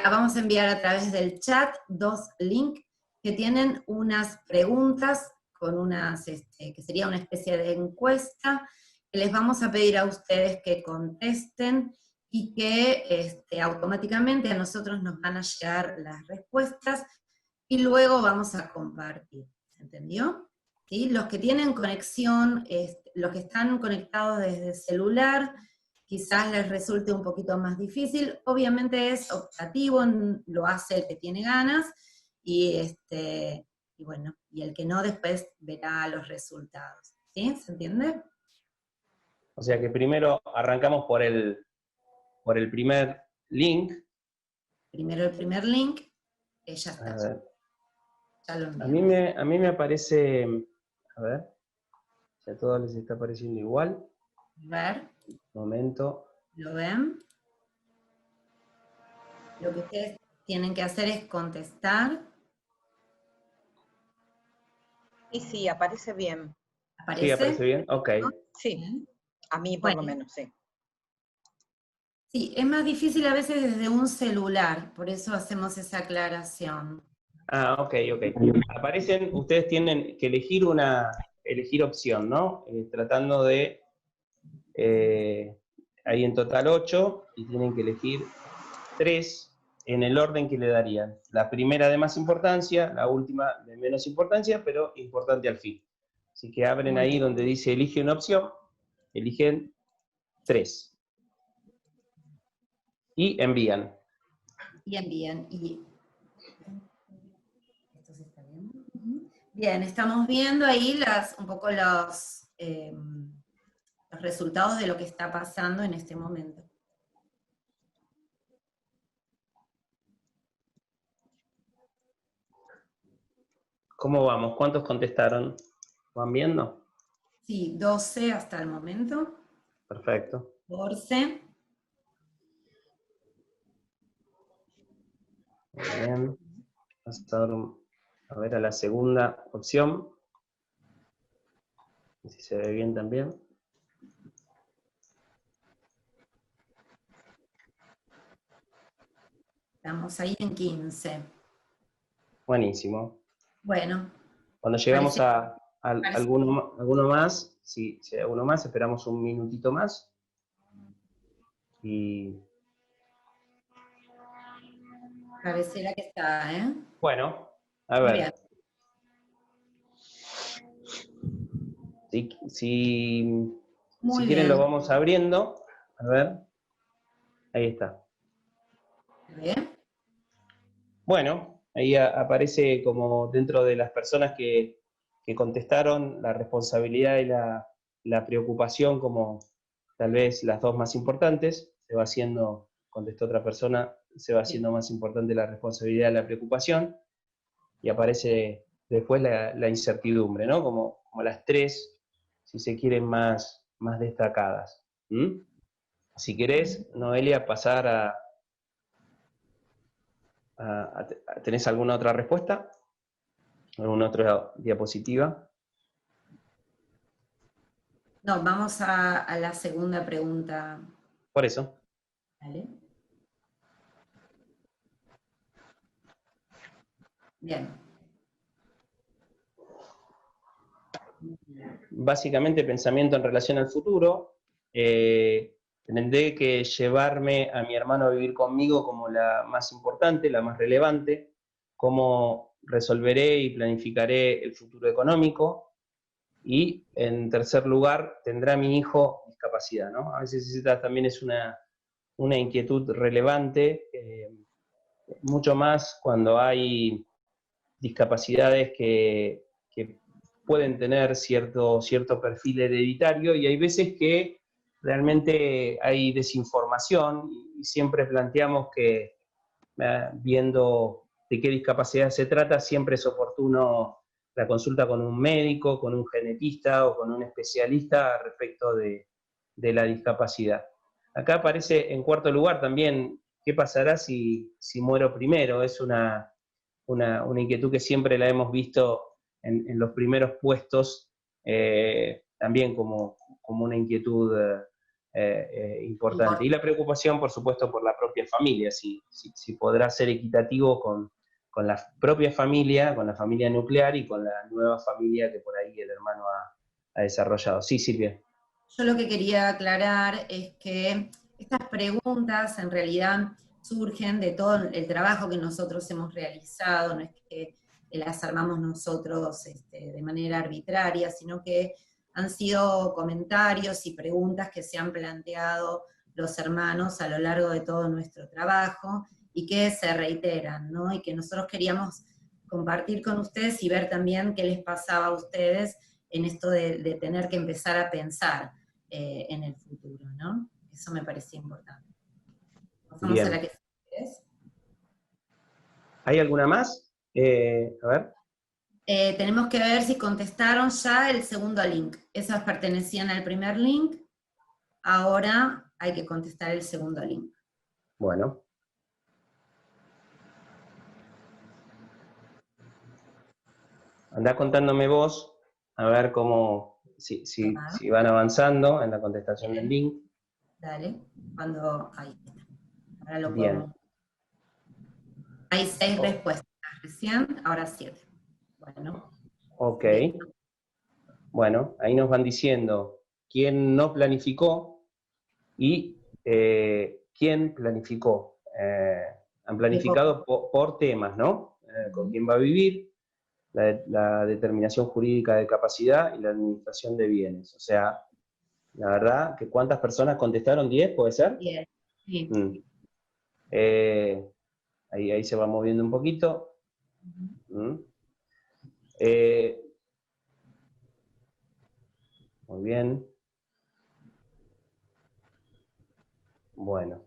A: Vamos a enviar a través del chat dos links que tienen unas preguntas con que sería una especie de encuesta, que les vamos a pedir a ustedes que contesten y que automáticamente a nosotros nos van a llegar las respuestas y luego vamos a compartir. ¿Se entendió? ¿Sí? Los que tienen conexión, los que están conectados desde el celular, quizás les resulte un poquito más difícil. Obviamente es optativo, lo hace el que tiene ganas, y bueno, y el que no después verá los resultados. ¿Sí? ¿Se entiende?
B: O sea que primero arrancamos por el primer link.
A: Primero el primer link, que ya está.
B: A ver.
A: Ya lo
B: a mí me aparece, a ver, si a todos les está apareciendo igual.
A: A ver.
B: Un momento.
A: ¿Lo ven? Lo que ustedes tienen que hacer es contestar.
H: Y sí, aparece bien.
A: ¿Aparece?
B: Sí, aparece bien, ok.
H: Sí, a mí por lo menos, sí.
A: Sí, es más difícil a veces desde un celular, por eso hacemos esa aclaración.
B: Ah, ok. Aparecen, ustedes tienen que elegir opción, ¿no? Tratando de, hay en total 8, y tienen que elegir 3 en el orden que le darían. La primera de más importancia, la última de menos importancia, pero importante al fin. Así que abren ahí donde dice elige una opción, eligen 3. Y envían.
A: ¿Esto se está viendo? Bien, estamos viendo ahí un poco los resultados de lo que está pasando en este momento.
B: ¿Cómo vamos? ¿Cuántos contestaron? ¿Van viendo?
A: Sí, 12 hasta el momento.
B: Perfecto.
A: 14.
B: Muy bien. Vamos a ver a la segunda opción. Si se ve bien también.
A: Estamos ahí en 15.
B: Buenísimo.
A: Bueno.
B: Cuando llegamos a alguno más, si hay alguno más, esperamos un minutito más. Y...
A: Pareciera que está, ¿eh?
B: Bueno, a ver. Si quieren lo vamos abriendo. A ver. Ahí está.
A: ¿Bien?
B: Bueno, ahí aparece como dentro de las personas que contestaron la responsabilidad y la preocupación como tal vez las dos más importantes. Se va haciendo, contestó otra persona, se va haciendo más importante la responsabilidad y la preocupación, y aparece después la incertidumbre, ¿no? Como las tres, si se quieren, más destacadas. ¿Mm? Si querés, Noelia, pasar ¿tenés alguna otra respuesta? ¿Alguna otra diapositiva?
A: No, vamos a la segunda pregunta.
B: Por eso.
A: ¿Vale? Bien.
B: Básicamente pensamiento en relación al futuro. Tendré que llevarme a mi hermano a vivir conmigo como la más importante, la más relevante. Cómo resolveré y planificaré el futuro económico. Y en tercer lugar, tendrá mi hijo discapacidad, ¿no? A veces esta también es una inquietud relevante, mucho más cuando hay discapacidades que pueden tener cierto perfil hereditario, y hay veces que realmente hay desinformación, y siempre planteamos que, viendo de qué discapacidad se trata, siempre es oportuno la consulta con un médico, con un genetista o con un especialista respecto de la discapacidad. Acá aparece en cuarto lugar también, ¿qué pasará si muero primero? Es una inquietud que siempre la hemos visto en los primeros puestos, también como una inquietud importante. Y la preocupación, por supuesto, por la propia familia, si podrá ser equitativo con la propia familia, con la familia nuclear y con la nueva familia que por ahí el hermano ha desarrollado. Sí, Silvia.
A: Yo lo que quería aclarar es que estas preguntas en realidad surgen de todo el trabajo que nosotros hemos realizado, no es que las armamos nosotros de manera arbitraria, sino que han sido comentarios y preguntas que se han planteado los hermanos a lo largo de todo nuestro trabajo y que se reiteran, ¿no? Y que nosotros queríamos compartir con ustedes y ver también qué les pasaba a ustedes en esto de tener que empezar a pensar en el futuro, ¿no? Eso me parecía importante. Pasamos
B: Bien.
A: a la que es.
B: ¿Hay alguna más? A ver.
A: Tenemos que ver si contestaron ya el segundo link. Esas pertenecían al primer link. Ahora hay que contestar el segundo link.
B: Bueno. Andá contándome vos, a ver cómo, si van avanzando en la contestación del link.
A: Dale, ahí está. Ahora lo
B: Bien.
A: podemos. Hay 6 respuestas recién, ahora 7. Bueno.
B: Ok. Bueno, ahí nos van diciendo quién no planificó y quién planificó. Han planificado por temas, ¿no? Con quién va a vivir, la determinación jurídica de capacidad y la administración de bienes. O sea, la verdad, que ¿cuántas personas contestaron? ¿10, puede ser?
A: 10, sí.
B: Ahí se va moviendo un poquito. Muy bien. Bueno.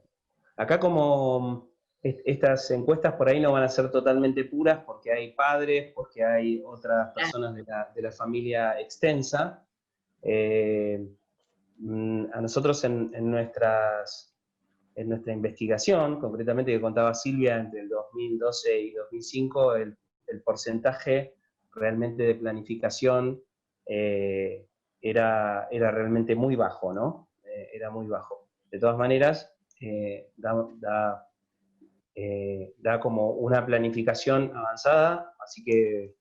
B: Acá como estas encuestas por ahí no van a ser totalmente puras porque hay padres, porque hay otras personas de la familia extensa. A nosotros en nuestra investigación, concretamente que contaba Silvia, entre el 2012 y 2005, el porcentaje realmente de planificación era realmente muy bajo, ¿no? Era muy bajo. De todas maneras, da como una planificación avanzada, así que,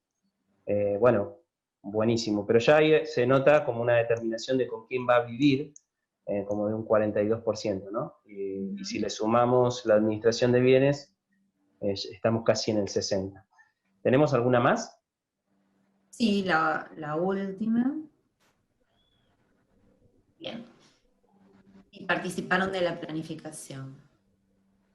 B: bueno, buenísimo. Pero ya ahí se nota como una determinación de con quién va a vivir, como de un 42%, ¿no? Y si le sumamos la administración de bienes, estamos casi en el 60%. ¿Tenemos alguna más?
A: Sí, la última. Bien. Y participaron de la planificación.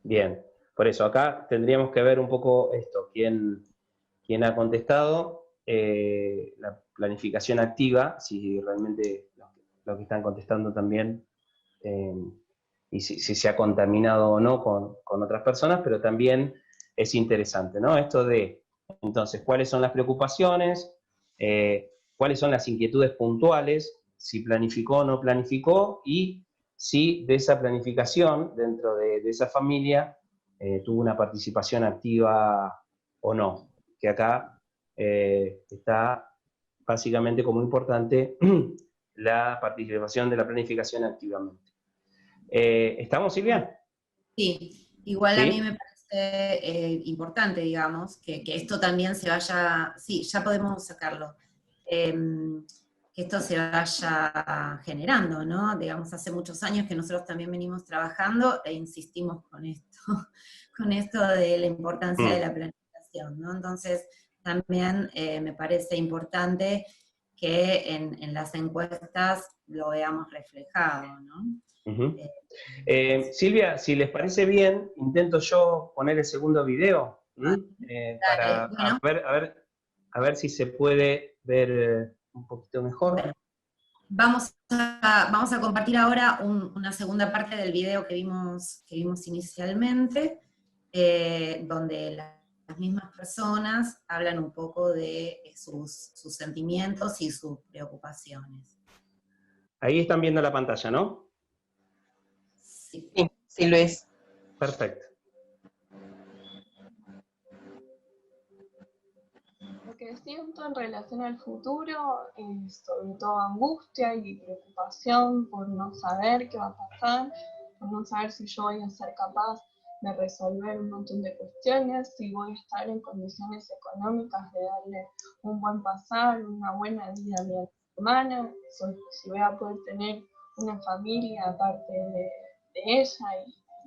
B: Bien. Por eso, acá tendríamos que ver un poco esto, quién ha contestado, la planificación activa, si realmente los que están contestando también, y si se ha contaminado o no con otras personas, pero también es interesante, ¿no? Esto de, entonces, cuáles son las preocupaciones, cuáles son las inquietudes puntuales, si planificó o no planificó, y si de esa planificación, dentro de esa familia, tuvo una participación activa o no, que acá está básicamente como importante la participación de la planificación activamente. ¿Estamos, Silvia?
A: Sí, igual
B: ¿Sí?
A: a mí me parece importante, digamos, que esto también se vaya, sí, ya podemos sacarlo, que esto se vaya generando, ¿no? Digamos, hace muchos años que nosotros también venimos trabajando e insistimos con esto, con esto de la importancia de la planificación, ¿no? Entonces, también me parece importante que en las encuestas lo veamos reflejado, ¿no?
B: Uh-huh. Silvia, si les parece bien, intento yo poner el segundo video, para
A: bueno,
B: a ver si se puede ver un poquito mejor.
A: Bueno, vamos a compartir ahora una segunda parte del video que vimos inicialmente, donde las mismas personas hablan un poco de sus sentimientos y sus preocupaciones.
B: Ahí están viendo la pantalla, ¿no?
A: Sí,
H: sí lo es.
B: Perfecto.
C: Lo que siento en relación al futuro es sobre todo angustia y preocupación por no saber qué va a pasar, por no saber si yo voy a ser capaz de resolver un montón de cuestiones, si voy a estar en condiciones económicas de darle un buen pasar, una buena vida a mi hermana, si voy a poder tener una familia aparte de ella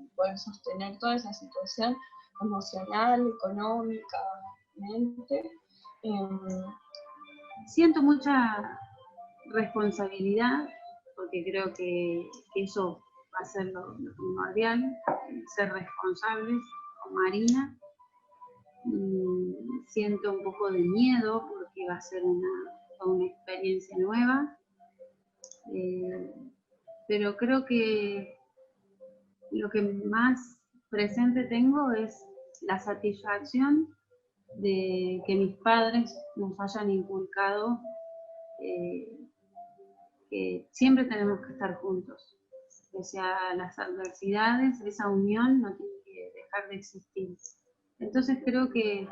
C: y poder sostener toda esa situación emocional, económicamente.
D: Siento mucha responsabilidad, porque creo que eso va a ser lo primordial, ser responsables con Marina. Siento un poco de miedo porque va a ser una experiencia nueva, pero creo que lo que más presente tengo es la satisfacción de que mis padres nos hayan inculcado que siempre tenemos que estar juntos, pese a las adversidades, esa unión no tiene que dejar de existir. Entonces creo que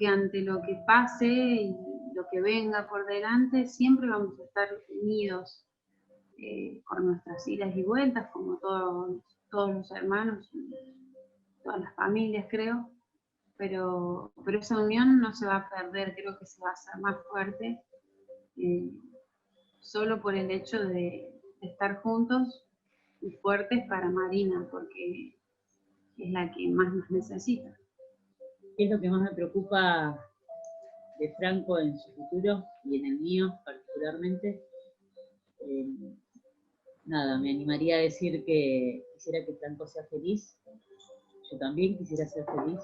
D: ante lo que pase y lo que venga por delante, siempre vamos a estar unidos, con nuestras idas y vueltas, como todos los hermanos, todas las familias, creo. Pero esa unión no se va a perder, creo que se va a hacer más fuerte, solo por el hecho de estar juntos y fuertes para Marina, porque es la que más nos necesita.
E: ¿Qué es lo que más me preocupa de Franco en su futuro y en el mío particularmente? Nada, me animaría a decir que quisiera que Franco sea feliz. Yo también quisiera ser feliz.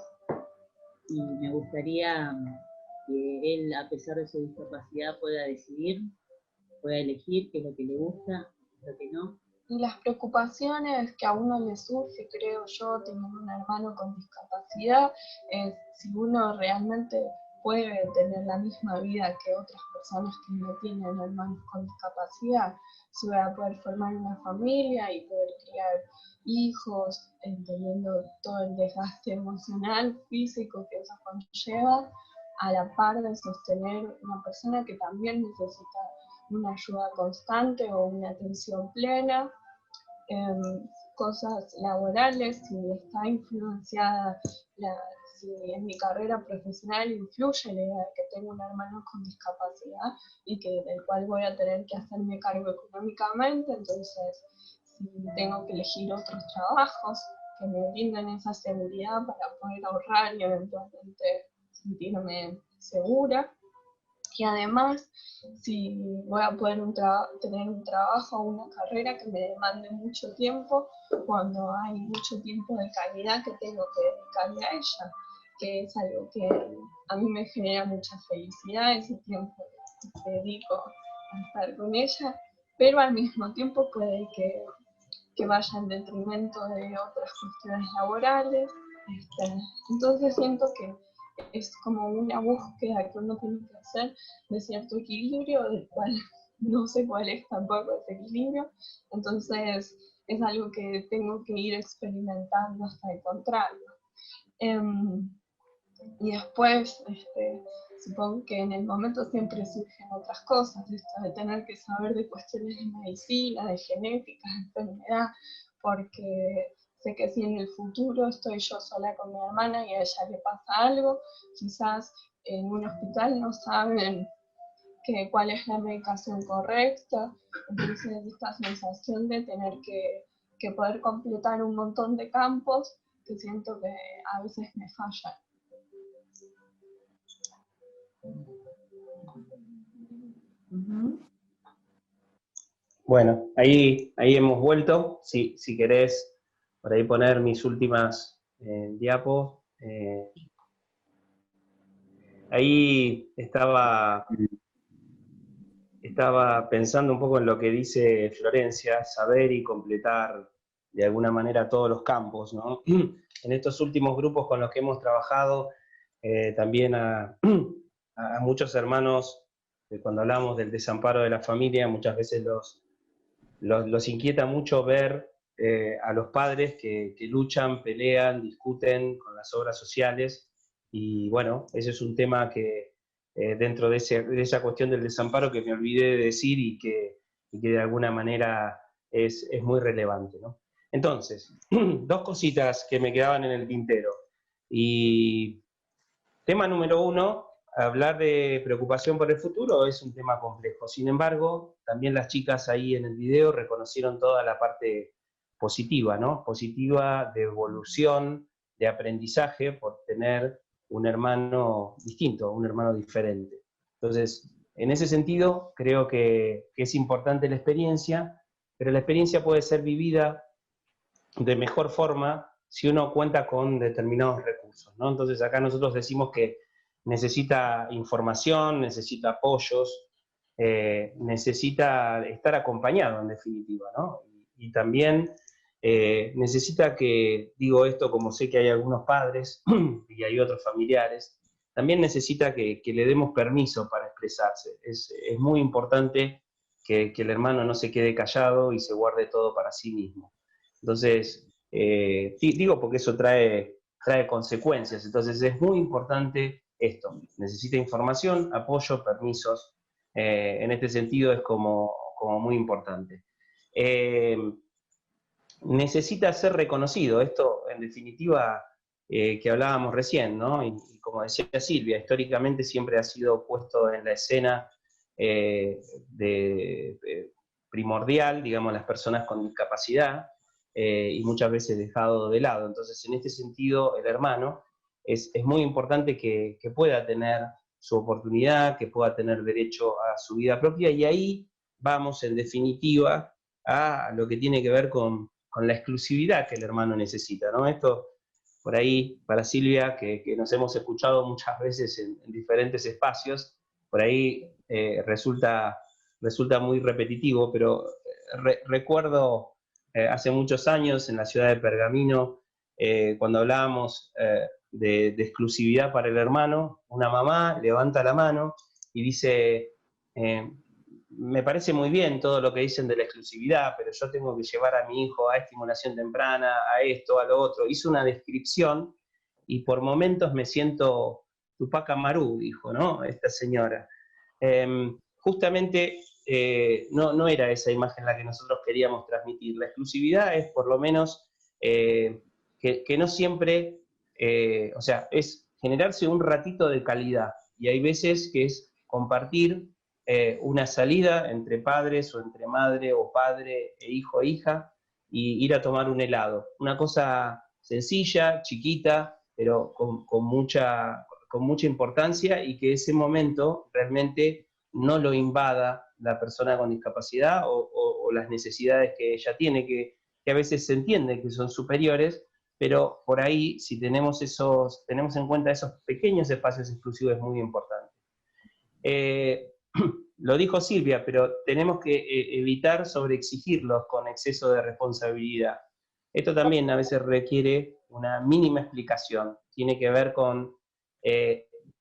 E: Y me gustaría que él, a pesar de su discapacidad, pueda decidir, pueda elegir qué es lo que le gusta, qué es lo que no.
C: Y las preocupaciones que a uno le surge, creo yo, teniendo un hermano con discapacidad, es si uno realmente puede tener la misma vida que otras personas que no tienen hermanos con discapacidad, si va a poder formar una familia y poder criar hijos, entendiendo todo el desgaste emocional, físico que eso conlleva, a la par de sostener una persona que también necesita una ayuda constante o una atención plena, cosas laborales, si está influenciada, si en mi carrera profesional influye la idea de que tengo un hermano con discapacidad y del cual voy a tener que hacerme cargo económicamente, entonces si tengo que elegir otros trabajos que me brinden esa seguridad para poder ahorrar y eventualmente sentirme segura. Y además, si voy a poder tener un trabajo o una carrera que me demande mucho tiempo, cuando hay mucho tiempo de calidad que tengo que dedicarle a ella, que es algo que a mí me genera mucha felicidad, ese tiempo que dedico a estar con ella, pero al mismo tiempo puede que vaya en detrimento de otras cuestiones laborales. Entonces siento que es como una búsqueda que uno tiene que hacer de cierto equilibrio, del cual no sé cuál es tampoco ese equilibrio, entonces es algo que tengo que ir experimentando hasta encontrarlo. Y después, supongo que en el momento siempre surgen otras cosas, esto de tener que saber de cuestiones de medicina, de genética, de enfermedad, porque sé que si en el futuro estoy yo sola con mi hermana y a ella le pasa algo, quizás en un hospital no saben cuál es la medicación correcta, entonces esta sensación de tener que poder completar un montón de campos que siento que a veces me fallan.
B: Bueno, ahí hemos vuelto. Si querés por ahí poner mis últimas diapos. Ahí estaba pensando un poco en lo que dice Florencia, saber y completar de alguna manera todos los campos, ¿no? En estos últimos grupos con los que hemos trabajado, también a muchos hermanos, cuando hablamos del desamparo de la familia, muchas veces los inquieta mucho ver a los padres que luchan, pelean, discuten con las obras sociales, y bueno, ese es un tema que dentro de esa cuestión del desamparo que me olvidé de decir y que de alguna manera es muy relevante, ¿no? Entonces, dos cositas que me quedaban en el tintero. Y tema número uno, hablar de preocupación por el futuro es un tema complejo. Sin embargo, también las chicas ahí en el video reconocieron toda la parte positiva, ¿no? Positiva de evolución, de aprendizaje por tener un hermano distinto, un hermano diferente. Entonces, en ese sentido, creo que es importante la experiencia, pero la experiencia puede ser vivida de mejor forma si uno cuenta con determinados recursos, ¿no? Entonces acá nosotros decimos que necesita información, necesita apoyos, necesita estar acompañado en definitiva, ¿no? Y también necesita que, digo esto como sé que hay algunos padres y hay otros familiares, también necesita que le demos permiso para expresarse. Es muy importante que el hermano no se quede callado y se guarde todo para sí mismo. Entonces, digo porque eso trae consecuencias. Entonces es muy importante esto. Necesita información, apoyo, permisos. En este sentido es como muy importante. Necesita ser reconocido. Esto, en definitiva, que hablábamos recién, ¿no? Y como decía Silvia, históricamente siempre ha sido puesto en la escena primordial, digamos, las personas con discapacidad, y muchas veces dejado de lado. Entonces, en este sentido, el hermano es muy importante que pueda tener su oportunidad, que pueda tener derecho a su vida propia, y ahí vamos, en definitiva, a lo que tiene que ver con la exclusividad que el hermano necesita, ¿no? Esto, por ahí, para Silvia, que nos hemos escuchado muchas veces en diferentes espacios, por ahí resulta muy repetitivo, pero recuerdo hace muchos años en la ciudad de Pergamino, cuando hablábamos de exclusividad para el hermano, una mamá levanta la mano y dice, me parece muy bien todo lo que dicen de la exclusividad, pero yo tengo que llevar a mi hijo a estimulación temprana, a esto, a lo otro. Hizo una descripción y por momentos me siento Tupac Amaru, dijo, ¿no? Esta señora. Justamente no era esa imagen la que nosotros queríamos transmitir. La exclusividad es por lo menos que no siempre, o sea, es generarse un ratito de calidad. Y hay veces que es compartir una salida entre padres o entre madre o padre e hijo e hija y ir a tomar un helado. Una cosa sencilla, chiquita, pero con con mucha importancia y que ese momento realmente no lo invada la persona con discapacidad o las necesidades que ella tiene, que a veces se entiende que son superiores, pero por ahí, si tenemos en cuenta esos pequeños espacios exclusivos, es muy importante. Lo dijo Silvia, pero tenemos que evitar sobreexigirlos con exceso de responsabilidad. Esto también a veces requiere una mínima explicación. Tiene que ver con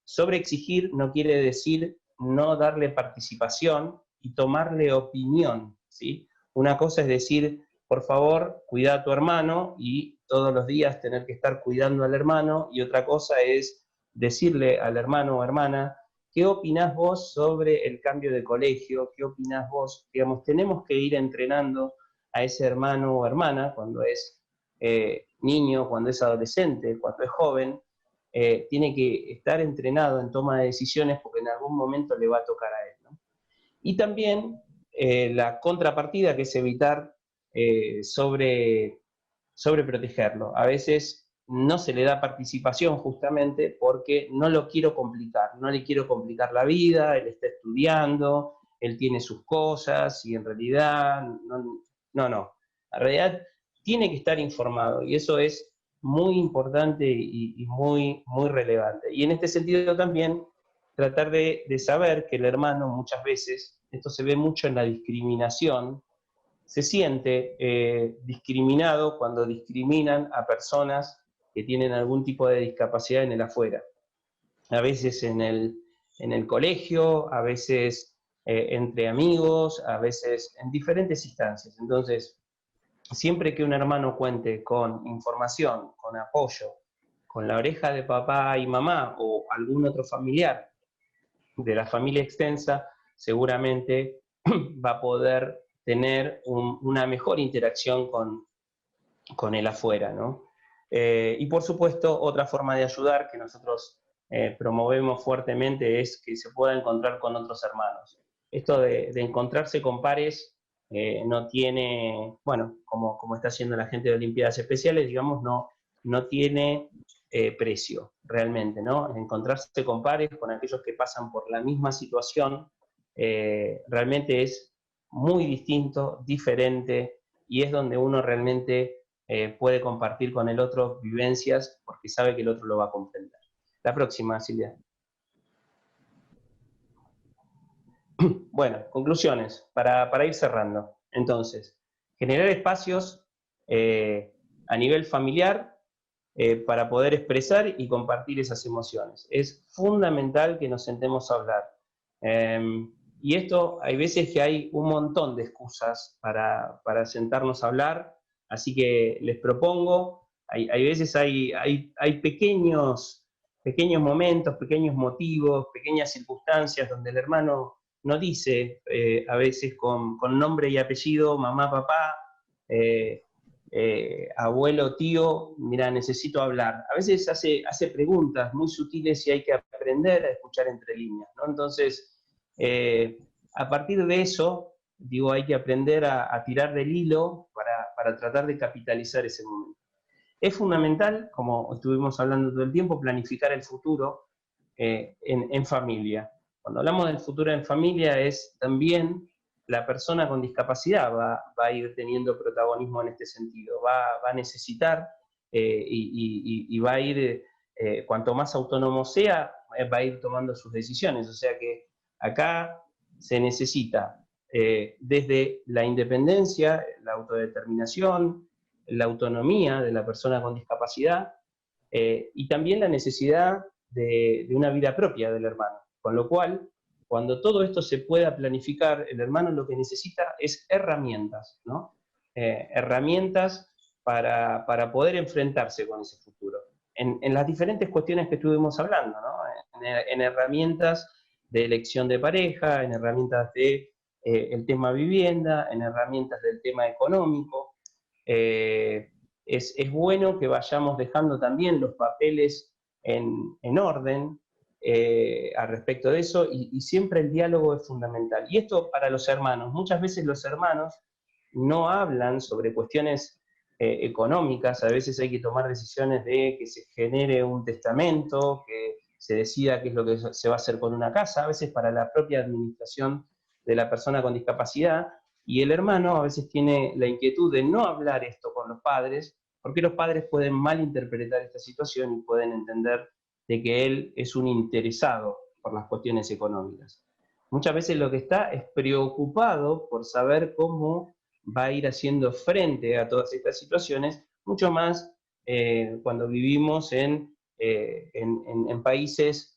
B: sobreexigir no quiere decir no darle participación y tomarle opinión, ¿sí? Una cosa es decir, por favor, cuida a tu hermano y todos los días tener que estar cuidando al hermano, y otra cosa es decirle al hermano o hermana, ¿qué opinás vos sobre el cambio de colegio? ¿Qué opinás vos? Digamos, tenemos que ir entrenando a ese hermano o hermana cuando es niño, cuando es adolescente, cuando es joven, tiene que estar entrenado en toma de decisiones porque en algún momento le va a tocar a él, ¿no? Y también la contrapartida, que es evitar sobreprotegerlo. A veces no se le da participación justamente porque no lo quiero complicar, no le quiero complicar la vida, él está estudiando, él tiene sus cosas y en realidad no. En realidad tiene que estar informado y eso es muy importante y muy, muy relevante. Y en este sentido también tratar de saber que el hermano muchas veces, esto se ve mucho en la discriminación, se siente discriminado cuando discriminan a personas que tienen algún tipo de discapacidad en el afuera. A veces en el colegio, a veces entre amigos, a veces en diferentes instancias. Entonces, siempre que un hermano cuente con información, con apoyo, con la oreja de papá y mamá o algún otro familiar de la familia extensa, seguramente va a poder tener una mejor interacción con el afuera, ¿no? Y por supuesto, otra forma de ayudar que nosotros promovemos fuertemente es que se pueda encontrar con otros hermanos. Esto de encontrarse con pares no tiene, bueno, como está haciendo la gente de Olimpiadas Especiales, digamos, no tiene precio realmente, ¿no? Encontrarse con pares, con aquellos que pasan por la misma situación, realmente es muy distinto, diferente, y es donde uno realmente puede compartir con el otro vivencias porque sabe que el otro lo va a comprender. La próxima, Silvia. Bueno, conclusiones, para ir cerrando. Entonces, generar espacios a nivel familiar para poder expresar y compartir esas emociones. Es fundamental que nos sentemos a hablar. Y esto, hay veces que hay un montón de excusas para sentarnos a hablar, así que les propongo, hay veces hay pequeños momentos, pequeños motivos, pequeñas circunstancias donde el hermano no dice a veces con nombre y apellido, mamá, papá, abuelo, tío, mira, necesito hablar. A veces hace preguntas muy sutiles y hay que aprender a escuchar entre líneas, ¿no? Entonces, a partir de eso, digo, hay que aprender a tirar del hilo para tratar de capitalizar ese momento. Es fundamental, como estuvimos hablando todo el tiempo, planificar el futuro en familia. Cuando hablamos del futuro en familia es también la persona con discapacidad va a ir teniendo protagonismo en este sentido, va a necesitar y va a ir, cuanto más autónomo sea, va a ir tomando sus decisiones. O sea que acá se necesita desde la independencia, la autodeterminación, la autonomía de la persona con discapacidad y también la necesidad de una vida propia del hermano. Con lo cual, cuando todo esto se pueda planificar, el hermano lo que necesita es herramientas, ¿no? Herramientas para poder enfrentarse con ese futuro. En las diferentes cuestiones que estuvimos hablando, ¿no? En herramientas de elección de pareja, en herramientas de el tema vivienda, en herramientas del tema económico. Es bueno que vayamos dejando también los papeles en orden al respecto de eso, y siempre el diálogo es fundamental. Y esto para los hermanos. Muchas veces los hermanos no hablan sobre cuestiones económicas, a veces hay que tomar decisiones de que se genere un testamento, que se decida qué es lo que se va a hacer con una casa, a veces para la propia administración de la persona con discapacidad, y el hermano a veces tiene la inquietud de no hablar esto con los padres, porque los padres pueden malinterpretar esta situación y pueden entender de que él es un interesado por las cuestiones económicas. Muchas veces lo que está es preocupado por saber cómo va a ir haciendo frente a todas estas situaciones, mucho más cuando vivimos en países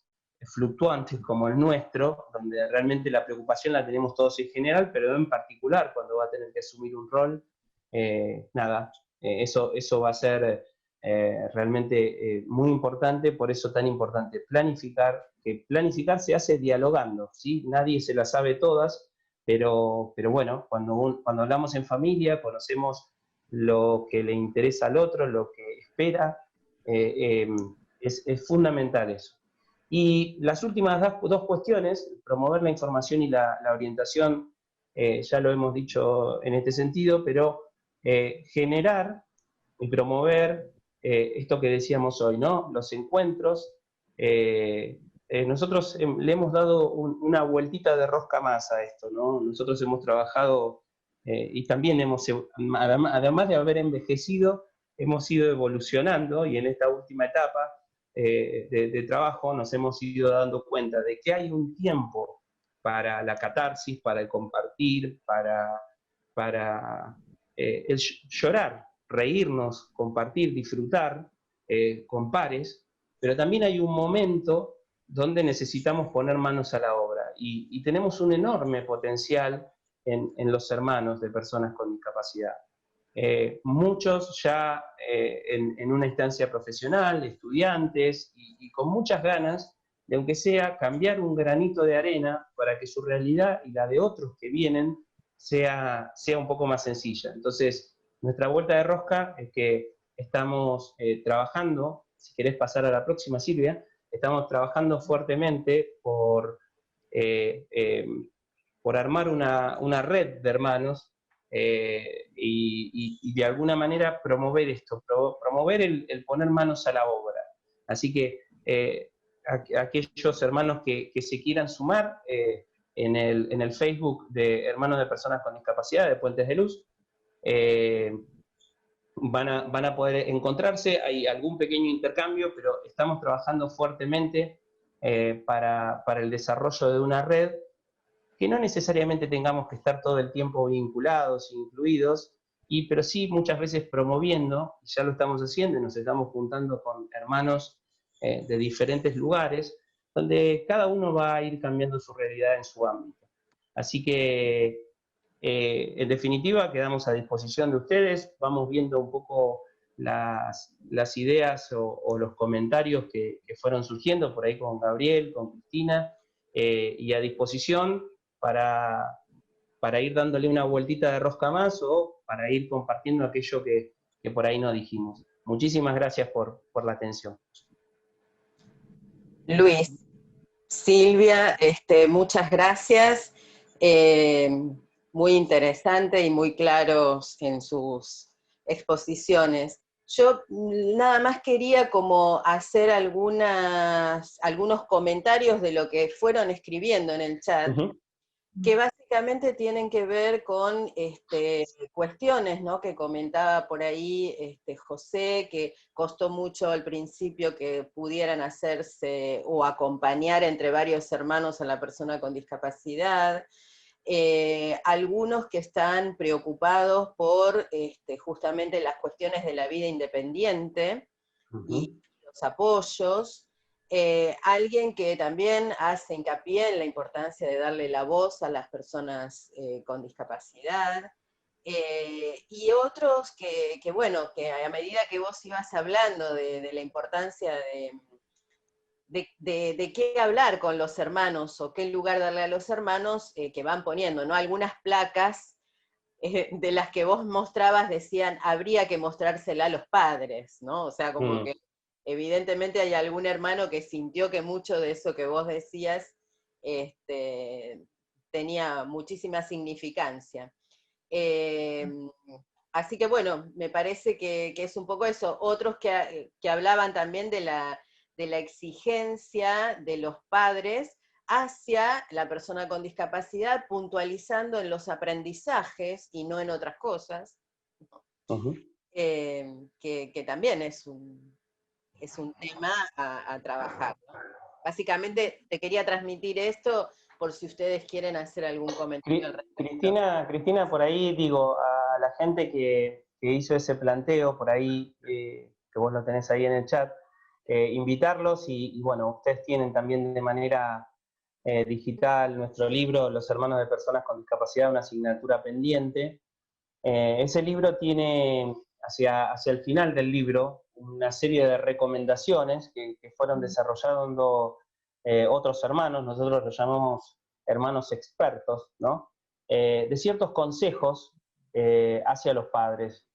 B: fluctuantes como el nuestro, donde realmente la preocupación la tenemos todos en general, pero en particular cuando va a tener que asumir un rol, eso va a ser realmente muy importante, por eso tan importante planificar, que planificar se hace dialogando, ¿sí? Nadie se las sabe todas, pero bueno, cuando hablamos en familia, conocemos lo que le interesa al otro, lo que espera, es fundamental eso. Y las últimas dos cuestiones, promover la información y la orientación, ya lo hemos dicho en este sentido, pero generar y promover esto que decíamos hoy, ¿no? Los encuentros. Nosotros le hemos dado una vueltita de rosca más a esto, ¿no? Nosotros hemos trabajado y también además de haber envejecido, hemos ido evolucionando, y en esta última etapa de trabajo nos hemos ido dando cuenta de que hay un tiempo para la catarsis, para el compartir, para el llorar, reírnos, compartir, disfrutar con pares, pero también hay un momento donde necesitamos poner manos a la obra, y tenemos un enorme potencial en los hermanos de personas con discapacidad. Muchos ya en una instancia profesional, estudiantes, y con muchas ganas de, aunque sea, cambiar un granito de arena para que su realidad y la de otros que vienen sea un poco más sencilla. Entonces, nuestra vuelta de rosca es que estamos trabajando, si querés pasar a la próxima, Silvia, estamos trabajando fuertemente por armar una red de hermanos y de alguna manera promover esto, promover el poner manos a la obra. Así que aquellos hermanos que se quieran sumar en el Facebook de Hermanos de Personas con Discapacidad de Puentes de Luz, van a poder encontrarse, hay algún pequeño intercambio, pero estamos trabajando fuertemente para el desarrollo de una red que no necesariamente tengamos que estar todo el tiempo vinculados, incluidos, pero sí muchas veces promoviendo, y ya lo estamos haciendo, y nos estamos juntando con hermanos de diferentes lugares, donde cada uno va a ir cambiando su realidad en su ámbito. Así que, en definitiva, quedamos a disposición de ustedes, vamos viendo un poco las ideas o los comentarios que fueron surgiendo por ahí con Gabriel, con Cristina, y a disposición para ir dándole una vueltita de rosca más o para ir compartiendo aquello que por ahí no dijimos. Muchísimas gracias por la atención.
I: Luis, Silvia, muchas gracias. Muy interesante y muy claros en sus exposiciones. Yo nada más quería como hacer algunos comentarios de lo que fueron escribiendo en el chat, que básicamente tienen que ver con cuestiones, ¿no?, que comentaba por ahí José, que costó mucho al principio que pudieran hacerse o acompañar entre varios hermanos a la persona con discapacidad. Algunos que están preocupados por justamente las cuestiones de la vida independiente y los apoyos. Alguien que también hace hincapié en la importancia de darle la voz a las personas con discapacidad, y otros que bueno, que a medida que vos ibas hablando de la importancia de qué hablar con los hermanos, o qué lugar darle a los hermanos, que van poniendo, ¿no? Algunas placas de las que vos mostrabas decían, habría que mostrársela a los padres, ¿no? O sea, como que evidentemente hay algún hermano que sintió que mucho de eso que vos decías tenía muchísima significancia. Así que bueno, me parece que es un poco eso. Otros que hablaban también de de la exigencia de los padres hacia la persona con discapacidad, puntualizando en los aprendizajes y no en otras cosas, que también es un tema a trabajar, ¿no? Básicamente te quería transmitir esto por si ustedes quieren hacer algún comentario al respecto.
B: Cristina, por ahí digo, a la gente que hizo ese planteo, por ahí, que vos lo tenés ahí en el chat, invitarlos y bueno, ustedes tienen también de manera digital nuestro libro, Los Hermanos de Personas con Discapacidad, una asignatura pendiente. Ese libro tiene, hacia el final del libro, una serie de recomendaciones que fueron desarrollando otros hermanos, nosotros los llamamos hermanos expertos, ¿no? De ciertos consejos hacia los padres.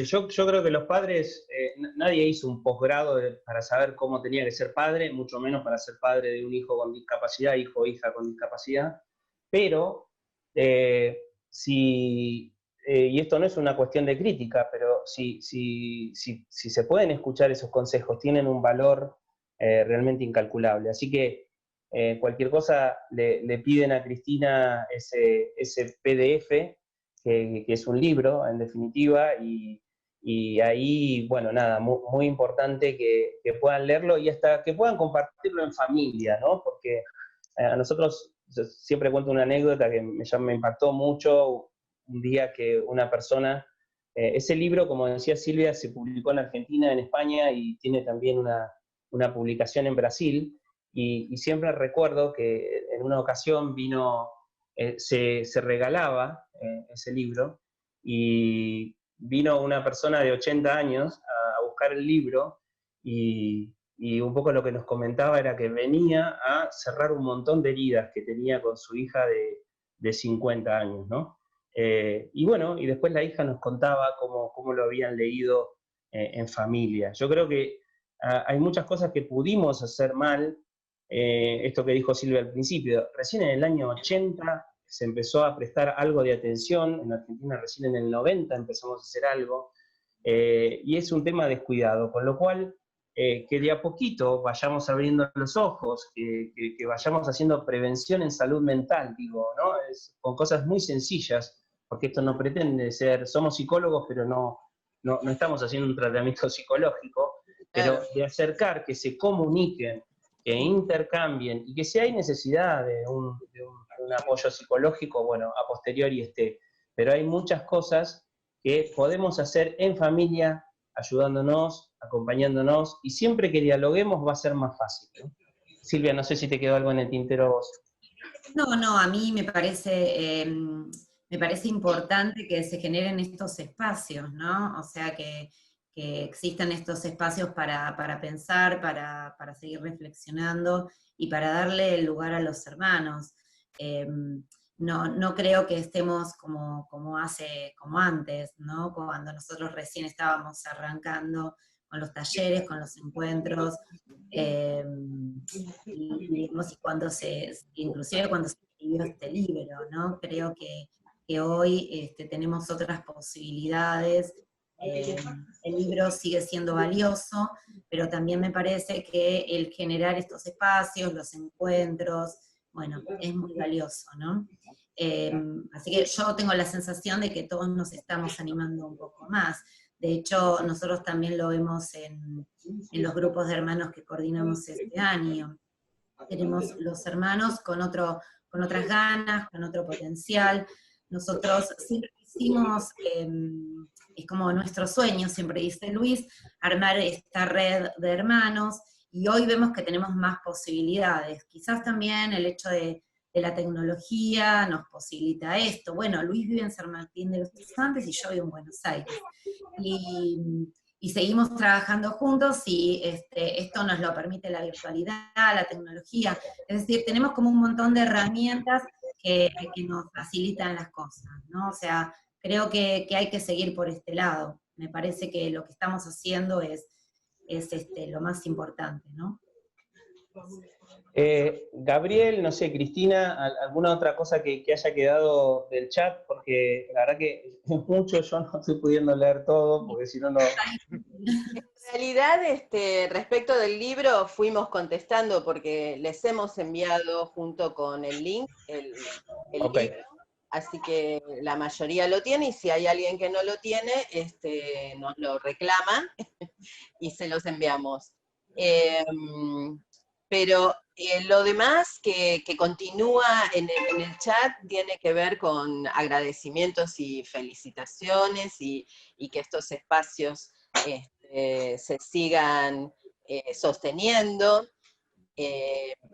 B: Yo creo que los padres, nadie hizo un posgrado para saber cómo tenía que ser padre, mucho menos para ser padre de un hijo con discapacidad, hijo o hija con discapacidad, pero y esto no es una cuestión de crítica, pero si se pueden escuchar esos consejos, tienen un valor realmente incalculable. Así que cualquier cosa le piden a Cristina ese PDF, que es un libro, en definitiva, y ahí, bueno, nada, muy importante que puedan leerlo y hasta que puedan compartirlo en familia, ¿no? Porque a nosotros, yo siempre cuento una anécdota que me impactó mucho, un día que una persona, ese libro, como decía Silvia, se publicó en Argentina, en España, y tiene también una publicación en Brasil, y siempre recuerdo que en una ocasión vino, se regalaba ese libro, y vino una persona de 80 años a buscar el libro, y un poco lo que nos comentaba era que venía a cerrar un montón de heridas que tenía con su hija de 50 años, ¿no? Y bueno, y después la hija nos contaba cómo lo habían leído en familia. Yo creo que hay muchas cosas que pudimos hacer mal, esto que dijo Silvia al principio, recién en el año 80 se empezó a prestar algo de atención, en Argentina recién en el 90 empezamos a hacer algo, y es un tema descuidado, con lo cual que de a poquito vayamos abriendo los ojos, que vayamos haciendo prevención en salud mental, digo, ¿no? Con cosas muy sencillas, porque esto no pretende ser, somos psicólogos, pero no estamos haciendo un tratamiento psicológico, pero de acercar, que se comuniquen, que intercambien, y que si hay necesidad de un apoyo psicológico, bueno, a posteriori esté, pero hay muchas cosas que podemos hacer en familia, ayudándonos, acompañándonos, y siempre que dialoguemos va a ser más fácil, ¿no? Silvia, no sé si te quedó algo en el tintero vos.
A: No, a mí me parece importante que se generen estos espacios, ¿no? O sea, que existan estos espacios para pensar, para seguir reflexionando y para darle lugar a los hermanos. No creo que estemos como antes, ¿no? Cuando nosotros recién estábamos arrancando con los talleres, con los encuentros, inclusive cuando se escribió este libro, ¿no? Creo que hoy tenemos otras posibilidades. El libro sigue siendo valioso, pero también me parece que el generar estos espacios, los encuentros, bueno, es muy valioso, ¿no? Así que yo tengo la sensación de que todos nos estamos animando un poco más. De hecho, nosotros también lo vemos en los grupos de hermanos que coordinamos este año. Tenemos los hermanos con otras ganas, con otro potencial. Nosotros siempre hicimos, es como nuestro sueño, siempre dice Luis, armar esta red de hermanos, y hoy vemos que tenemos más posibilidades. Quizás también el hecho de la tecnología nos posibilita esto. Bueno, Luis vive en San Martín de los Andes y yo vivo en Buenos Aires. Y seguimos trabajando juntos, y esto nos lo permite la virtualidad, la tecnología. Es decir, tenemos como un montón de herramientas que nos facilitan las cosas, ¿no? O sea, creo que hay que seguir por este lado. Me parece que lo que estamos haciendo es lo más importante, ¿no?
B: Gabriel, no sé, Cristina, ¿alguna otra cosa que haya quedado del chat? Porque la verdad que es mucho, yo no estoy pudiendo leer todo, porque si no, no...
I: En realidad, respecto del libro, fuimos contestando porque les hemos enviado junto con el link el
B: Okay.
I: libro, así que la mayoría lo tiene, y si hay alguien que no lo tiene, nos lo reclama y se los enviamos. Pero lo demás que continúa en el chat tiene que ver con agradecimientos y felicitaciones, y que estos espacios se sigan sosteniendo.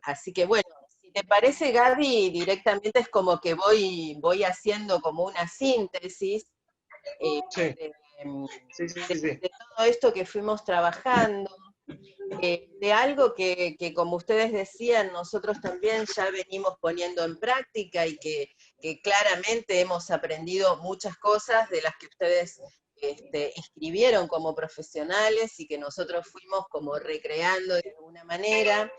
I: Así que bueno, si te parece, Gaby, directamente es como que voy haciendo como una síntesis
G: Sí.
I: de todo esto que fuimos trabajando, de algo que, como ustedes decían, nosotros también ya venimos poniendo en práctica, y que claramente hemos aprendido muchas cosas de las que ustedes escribieron como profesionales, y que nosotros fuimos como recreando de alguna manera,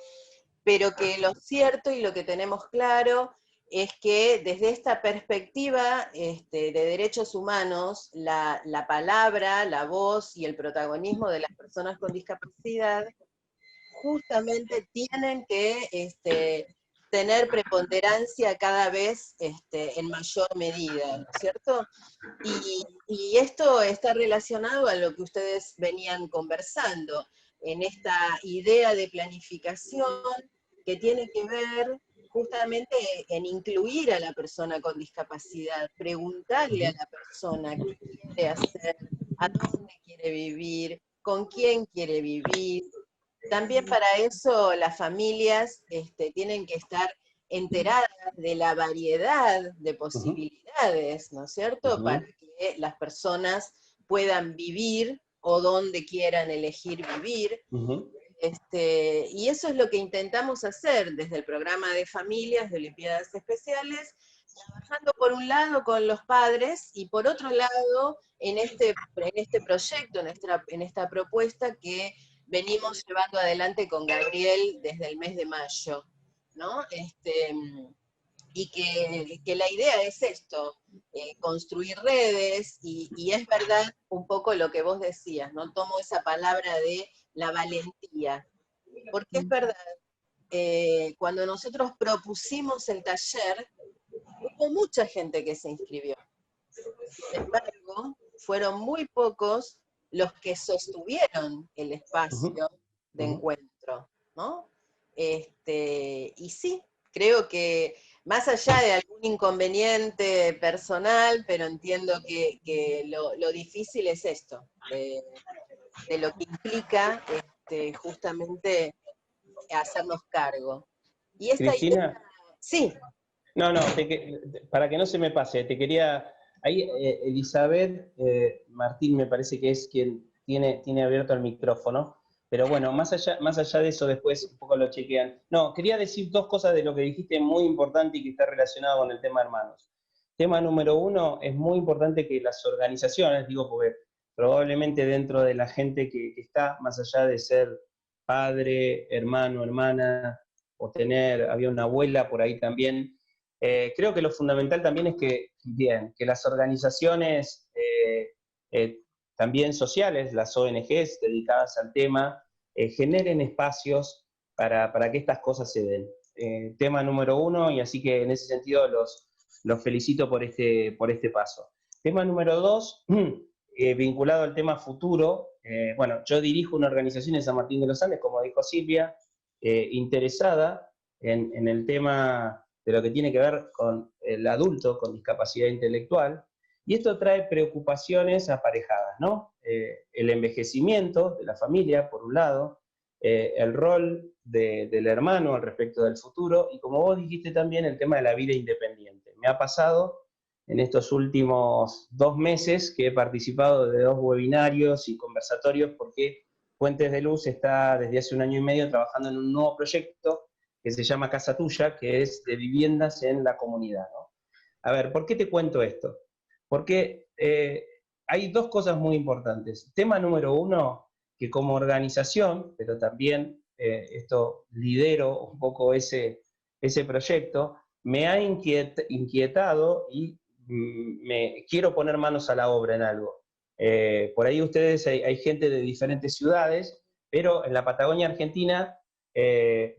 I: pero que lo cierto y lo que tenemos claro es que desde esta perspectiva de derechos humanos, la palabra, la voz y el protagonismo de las personas con discapacidad justamente tienen que tener preponderancia cada vez en mayor medida, ¿no es cierto? Y esto está relacionado a lo que ustedes venían conversando, en esta idea de planificación que tiene que ver justamente en incluir a la persona con discapacidad, preguntarle a la persona qué quiere hacer, a dónde quiere vivir, con quién quiere vivir. También para eso las familias tienen que estar enteradas de la variedad de posibilidades, ¿no es cierto?, para que las personas puedan vivir o donde quieran elegir vivir. Y eso es lo que intentamos hacer desde el programa de familias de Olimpiadas Especiales, trabajando por un lado con los padres, y por otro lado en este proyecto, en esta propuesta que venimos llevando adelante con Gabriel desde el mes de mayo, ¿no? Y que la idea es esto, construir redes, y es verdad un poco lo que vos decías, ¿no? Tomo esa palabra de la valentía, porque es verdad, cuando nosotros propusimos el taller, hubo mucha gente que se inscribió. Sin embargo, fueron muy pocos los que sostuvieron el espacio de encuentro, ¿no? Y sí, creo que más allá de algún inconveniente personal, pero entiendo que lo difícil es esto, de lo que implica justamente hacernos cargo. Y esta
B: Cristina.
I: idea, sí.
B: No, para que no se me pase, te quería... Ahí Elizabeth Martín me parece que es quien tiene abierto el micrófono, pero bueno, más allá de eso después un poco lo chequean. No, quería decir dos cosas de lo que dijiste muy importante y que está relacionado con el tema hermanos. Tema número uno, es muy importante que las organizaciones, digo porque probablemente dentro de la gente que está, más allá de ser padre, hermano, hermana, o había una abuela por ahí también, creo que lo fundamental también es que las organizaciones también sociales, las ONGs dedicadas al tema, generen espacios para que estas cosas se den. Tema número uno, y así que en ese sentido los felicito por este paso. Tema número dos, vinculado al tema futuro, bueno, yo dirijo una organización en San Martín de los Andes, como dijo Silvia, interesada en el tema de lo que tiene que ver con el adulto con discapacidad intelectual, y esto trae preocupaciones aparejadas, ¿no? El envejecimiento de la familia, por un lado, el rol del hermano al respecto del futuro, y como vos dijiste también, el tema de la vida independiente. Me ha pasado en estos últimos 2 meses que he participado de 2 webinarios y conversatorios, porque Puentes de Luz está desde hace 1 año y medio trabajando en un nuevo proyecto que se llama Casa Tuya, que es de viviendas en la comunidad, ¿no? A ver, ¿por qué te cuento esto? Porque hay 2 cosas muy importantes. Tema número 1, que como organización, pero también esto lidero un poco ese proyecto, me ha inquietado y me quiero poner manos a la obra en algo. Por ahí ustedes, hay gente de diferentes ciudades, pero en la Patagonia Argentina,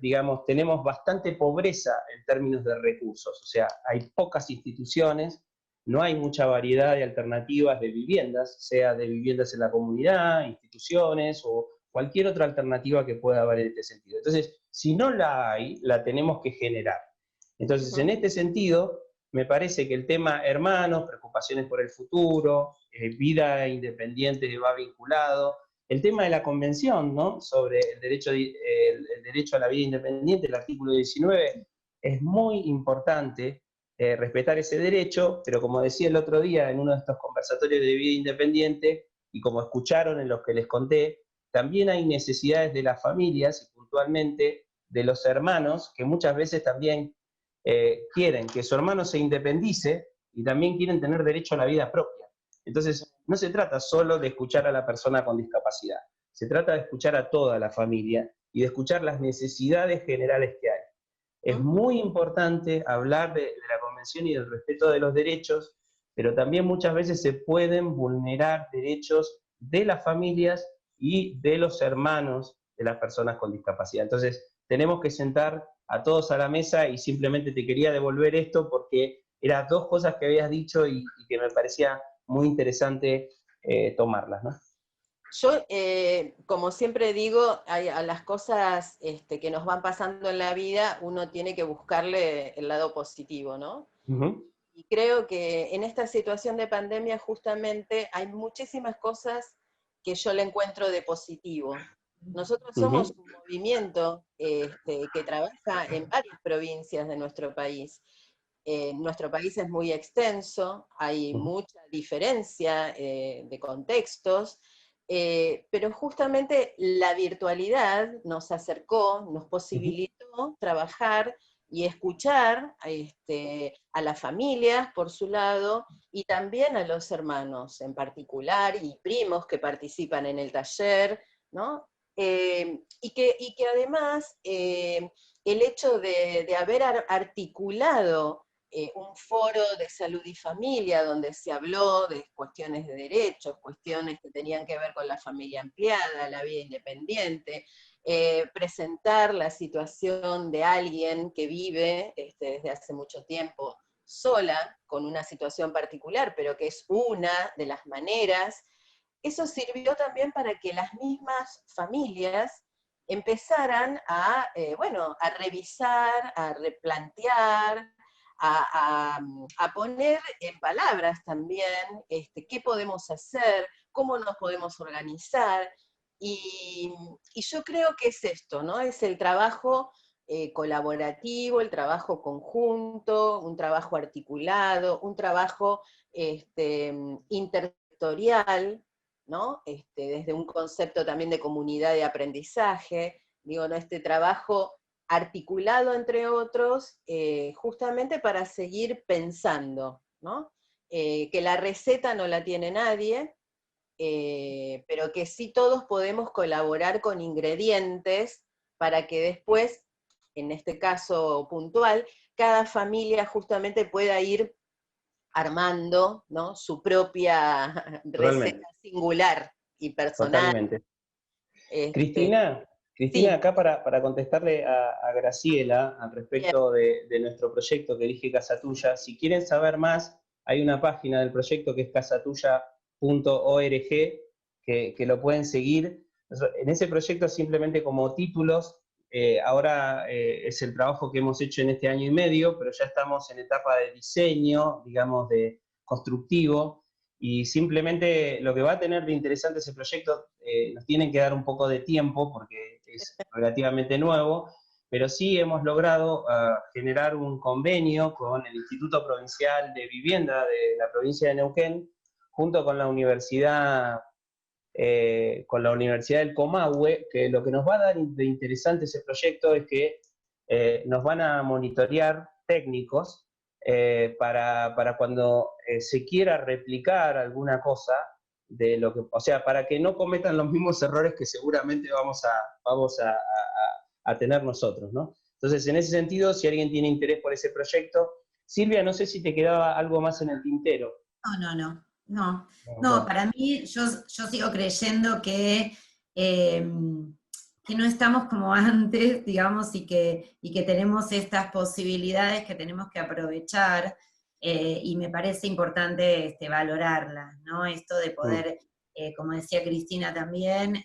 B: digamos, tenemos bastante pobreza en términos de recursos, o sea, hay pocas instituciones, no hay mucha variedad de alternativas de viviendas, sea de viviendas en la comunidad, instituciones o cualquier otra alternativa que pueda haber en este sentido. Entonces, si no la hay, la tenemos que generar. Entonces, en este sentido, me parece que el tema hermanos, preocupaciones por el futuro, vida independiente va vinculado, el tema de la convención, ¿no?, sobre el derecho a la vida independiente, el artículo 19, es muy importante respetar ese derecho, pero como decía el otro día en uno de estos conversatorios de vida independiente, y como escucharon en los que les conté, también hay necesidades de las familias, y puntualmente de los hermanos, que muchas veces también quieren que su hermano se independice y también quieren tener derecho a la vida propia. Entonces, no se trata solo de escuchar a la persona con discapacidad, se trata de escuchar a toda la familia y de escuchar las necesidades generales que hay. Es muy importante hablar de la Convención y del respeto de los derechos, pero también muchas veces se pueden vulnerar derechos de las familias y de los hermanos de las personas con discapacidad. Entonces, tenemos que sentar a todos a la mesa y simplemente te quería devolver esto porque eran dos cosas que habías dicho y que me parecía muy interesante tomarlas, ¿no?
I: Yo, como siempre digo, a las cosas que nos van pasando en la vida, uno tiene que buscarle el lado positivo, ¿no? Y creo que en esta situación de pandemia justamente hay muchísimas cosas que yo le encuentro de positivo. Nosotros somos un movimiento que trabaja en varias provincias de nuestro país. Nuestro país es muy extenso, hay mucha diferencia de contextos, pero justamente la virtualidad nos acercó, nos posibilitó trabajar y escuchar a las familias por su lado, y también a los hermanos en particular, y primos que participan en el taller, ¿no? Y que además el hecho de haber articulado un foro de salud y familia donde se habló de cuestiones de derechos, cuestiones que tenían que ver con la familia ampliada, la vida independiente, presentar la situación de alguien que vive desde hace mucho tiempo sola, con una situación particular, pero que es una de las maneras. Eso sirvió también para que las mismas familias empezaran a revisar, a replantear, a poner en palabras también qué podemos hacer, cómo nos podemos organizar, y yo creo que es esto, ¿no? Es el trabajo colaborativo, el trabajo conjunto, un trabajo articulado, un trabajo intersectorial, ¿no? Desde un concepto también de comunidad de aprendizaje, digo, ¿no? Este trabajo articulado entre otros, justamente para seguir pensando, ¿no? Que la receta no la tiene nadie, pero que sí todos podemos colaborar con ingredientes para que después, en este caso puntual, cada familia justamente pueda ir armando, ¿no?, su propia receta singular y personal.
B: Totalmente. Cristina,
I: sí.
B: Acá para contestarle a Graciela al respecto de nuestro proyecto que dije Casa Tuya, si quieren saber más, hay una página del proyecto que es casatuya.org, que lo pueden seguir. En ese proyecto, simplemente como títulos, ahora es el trabajo que hemos hecho en este año y medio, pero ya estamos en etapa de diseño, digamos, de constructivo, y simplemente lo que va a tener de interesante ese proyecto, nos tienen que dar un poco de tiempo porque es relativamente nuevo, pero sí hemos logrado generar un convenio con el Instituto Provincial de Vivienda de la provincia de Neuquén, junto con la Universidad del Comahue, que lo que nos va a dar de interesante ese proyecto es que nos van a monitorear técnicos para cuando se quiera replicar alguna cosa, de lo que, o sea, para que no cometan los mismos errores que seguramente vamos a tener nosotros, ¿no? Entonces, en ese sentido, si alguien tiene interés por ese proyecto, Silvia, no sé si te quedaba algo más en el tintero.
A: No,
B: Bueno.
A: para mí, yo sigo creyendo que no estamos como antes, digamos, y que tenemos estas posibilidades que tenemos que aprovechar, y me parece importante valorarlas, ¿no? Esto de poder, como decía Cristina también,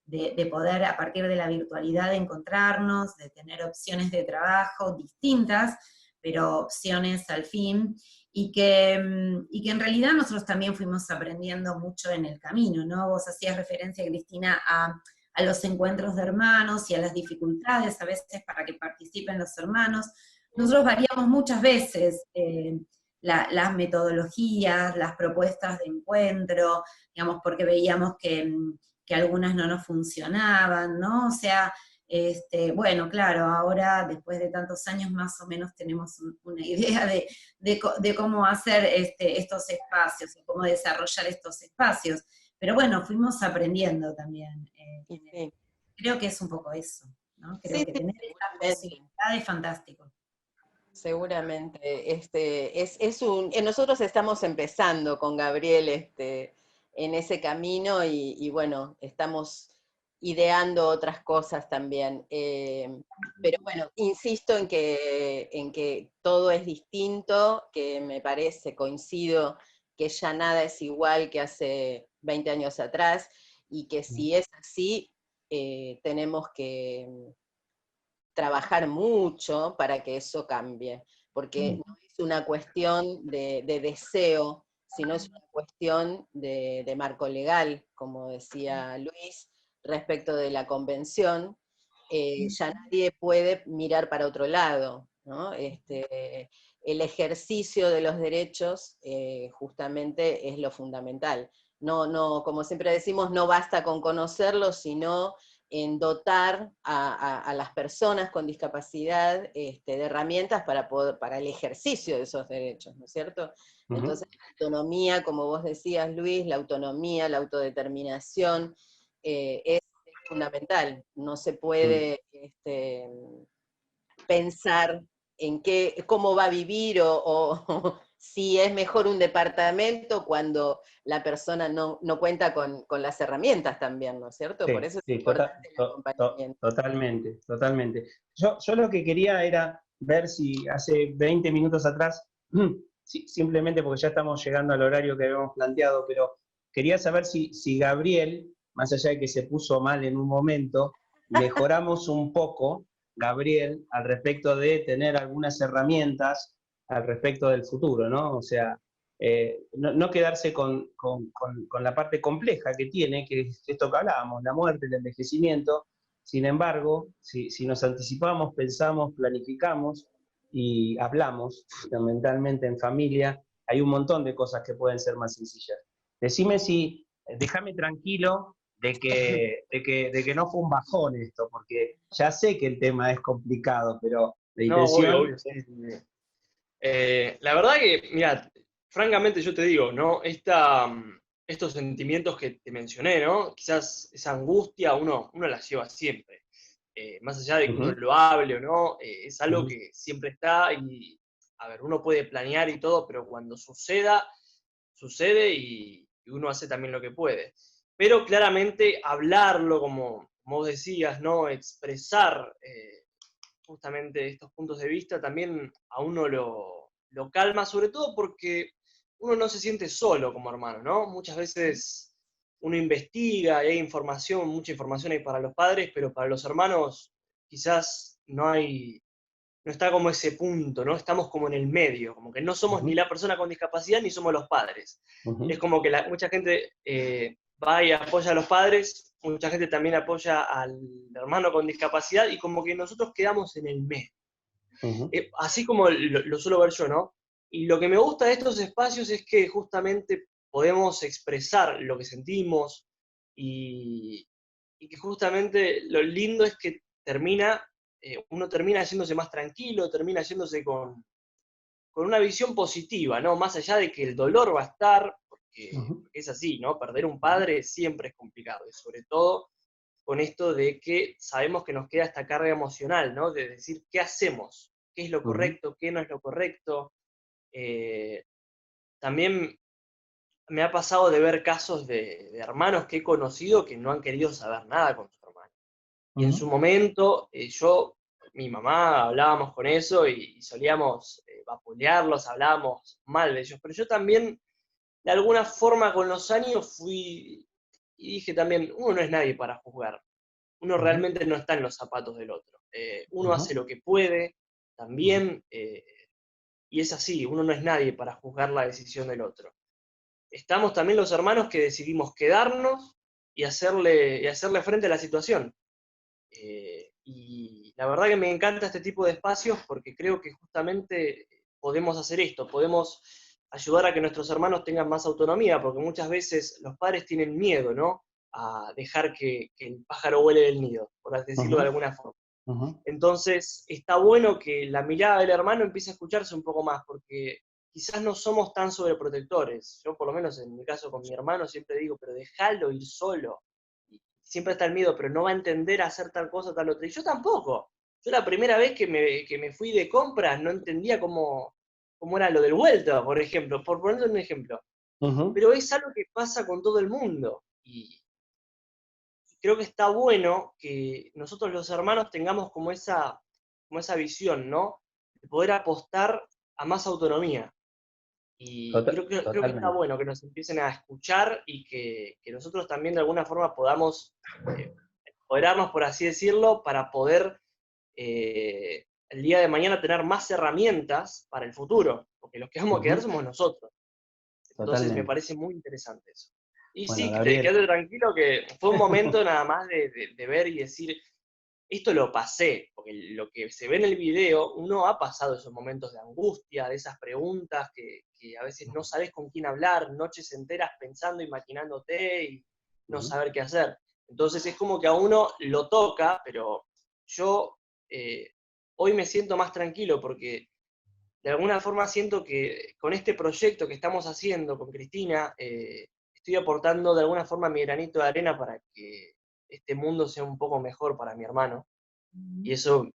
A: de poder a partir de la virtualidad encontrarnos, de tener opciones de trabajo distintas, pero opciones al fin, y que en realidad nosotros también fuimos aprendiendo mucho en el camino, ¿no? Vos hacías referencia, Cristina, a los encuentros de hermanos y a las dificultades a veces para que participen los hermanos. Nosotros variamos muchas veces las metodologías, las propuestas de encuentro, digamos, porque veíamos que algunas no nos funcionaban, ¿no? O sea, bueno, claro, ahora después de tantos años más o menos tenemos una idea de cómo hacer estos espacios, y cómo desarrollar estos espacios. Pero bueno, fuimos aprendiendo también. Creo que es un poco eso, ¿no? Creo que tener esta posibilidad es fantástico.
I: Seguramente. Nosotros estamos empezando con Gabriel en ese camino y bueno, estamos ideando otras cosas también. Pero bueno, insisto en que todo es distinto, que me parece, coincido, que ya nada es igual que hace 20 años atrás, y que si es así, tenemos que trabajar mucho para que eso cambie, porque no es una cuestión de deseo, sino es una cuestión de marco legal, como decía Luis, respecto de la convención. Ya nadie puede mirar para otro lado, ¿no? El ejercicio de los derechos justamente es lo fundamental. No, como siempre decimos, no basta con conocerlos, sino en dotar a las personas con discapacidad de herramientas para el ejercicio de esos derechos, ¿no es cierto? Entonces, la autonomía, como vos decías, Luis, la autonomía, la autodeterminación, es fundamental. No se puede pensar en cómo va a vivir o si es mejor un departamento cuando la persona no cuenta con las herramientas también, ¿no es cierto? Por eso es importante el acompañamiento.
B: Totalmente. Yo lo que quería era ver si hace 20 minutos atrás, simplemente porque ya estamos llegando al horario que habíamos planteado, pero quería saber si Gabriel, más allá de que se puso mal en un momento, mejoramos un poco, Gabriel, al respecto de tener algunas herramientas al respecto del futuro, ¿no? O sea, no quedarse con la parte compleja que tiene, que es esto que hablábamos, la muerte, el envejecimiento. Sin embargo, si nos anticipamos, pensamos, planificamos y hablamos fundamentalmente en familia, hay un montón de cosas que pueden ser más sencillas. Decime déjame tranquilo de que no fue un bajón esto, porque ya sé que el tema es complicado, pero la intención...
G: No, obvio, sí. La verdad que, mira, francamente yo te digo, ¿no? Estos sentimientos que te mencioné, ¿no? Quizás esa angustia uno la lleva siempre. Más allá de que uno lo hable o no, es algo que siempre está y, a ver, uno puede planear y todo, pero cuando sucede y uno hace también lo que puede. Pero claramente hablarlo, como vos decías, ¿no? Expresar justamente estos puntos de vista también a uno lo calma, sobre todo porque uno no se siente solo como hermano, ¿no? Muchas veces uno investiga y hay mucha información hay para los padres, pero para los hermanos quizás no está como ese punto, ¿no? Estamos como en el medio, como que no somos ni la persona con discapacidad ni somos los padres. Es como que mucha gente va y apoya a los padres, mucha gente también apoya al hermano con discapacidad y como que nosotros quedamos en el medio. Así como lo suelo ver yo, ¿no? Y lo que me gusta de estos espacios es que justamente podemos expresar lo que sentimos y que justamente lo lindo es que uno termina haciéndose más tranquilo, termina haciéndose con una visión positiva, ¿no? Más allá de que el dolor va a estar, porque es así, ¿no? Perder un padre siempre es complicado, y sobre todo con esto de que sabemos que nos queda esta carga emocional, ¿no? De decir, ¿qué hacemos? ¿Qué es lo correcto? ¿Qué no es lo correcto? También me ha pasado de ver casos de hermanos que he conocido que no han querido saber nada con su hermano. Y en su momento, mi mamá, hablábamos con eso y solíamos vapulearlos, hablábamos mal de ellos. Pero yo también, de alguna forma, con los años fui y dije también, uno no es nadie para juzgar. Uno realmente no está en los zapatos del otro. Uno hace lo que puede también, y es así, uno no es nadie para juzgar la decisión del otro. Estamos también los hermanos que decidimos quedarnos y hacerle frente a la situación. Y la verdad que me encanta este tipo de espacios porque creo que justamente podemos hacer esto, podemos ayudar a que nuestros hermanos tengan más autonomía, porque muchas veces los padres tienen miedo, ¿no? A dejar que el pájaro vuele del nido, por decirlo de alguna forma. Entonces, está bueno que la mirada del hermano empiece a escucharse un poco más, porque quizás no somos tan sobreprotectores. Yo, por lo menos en mi caso con mi hermano, siempre digo, pero déjalo ir solo. Siempre está el miedo, pero no va a entender a hacer tal cosa, tal otra. Y yo tampoco. Yo la primera vez que me fui de compras no entendía cómo era lo del vuelto, por ejemplo, por ponerle un ejemplo. Pero es algo que pasa con todo el mundo. Y creo que está bueno que nosotros los hermanos tengamos como esa visión, ¿no? De poder apostar a más autonomía. Y creo que está bueno que nos empiecen a escuchar y que nosotros también de alguna forma podamos empoderarnos, por así decirlo, para poder el día de mañana tener más herramientas para el futuro, porque los que vamos a quedar somos nosotros. Entonces me parece muy interesante eso. Y bueno, sí, quédate tranquilo que fue un momento nada más de ver y decir, esto lo pasé, porque lo que se ve en el video, uno ha pasado esos momentos de angustia, de esas preguntas que a veces no sabes con quién hablar, noches enteras pensando, imaginándote y no saber qué hacer. Entonces es como que a uno lo toca, pero yo hoy me siento más tranquilo porque de alguna forma siento que con este proyecto que estamos haciendo con Cristina, estoy aportando de alguna forma mi granito de arena para que este mundo sea un poco mejor para mi hermano, y eso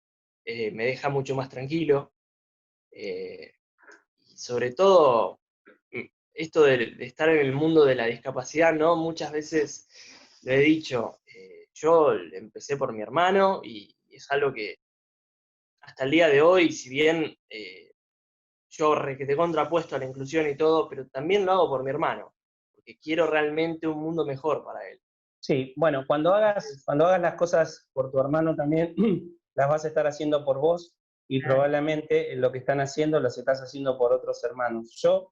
G: me deja mucho más tranquilo, y sobre todo esto de estar en el mundo de la discapacidad, ¿no? Muchas veces lo he dicho, yo empecé por mi hermano, y es algo que hasta el día de hoy, si bien yo te contrapuesto a la inclusión y todo, pero también lo hago por mi hermano, porque quiero realmente un mundo mejor para él.
B: Sí, bueno, cuando hagas las cosas por tu hermano también, las vas a estar haciendo por vos, y probablemente lo que están haciendo los estás haciendo por otros hermanos. Yo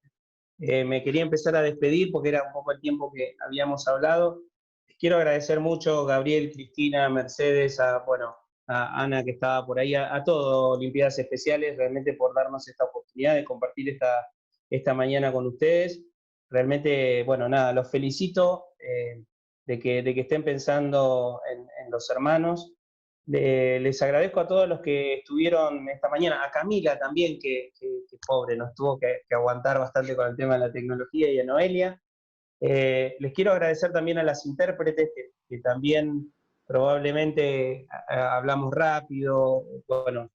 B: me quería empezar a despedir porque era un poco el tiempo que habíamos hablado. Les quiero agradecer mucho, Gabriel, Cristina, Mercedes, a Ana que estaba por ahí, a todo Olimpiadas Especiales, realmente por darnos esta oportunidad de compartir esta mañana con ustedes. Realmente, bueno, nada, los felicito de que estén pensando en los hermanos. Les agradezco a todos los que estuvieron esta mañana, a Camila también, que pobre, nos tuvo que aguantar bastante con el tema de la tecnología, y a Noelia. Les quiero agradecer también a las intérpretes que también probablemente hablamos rápido, bueno,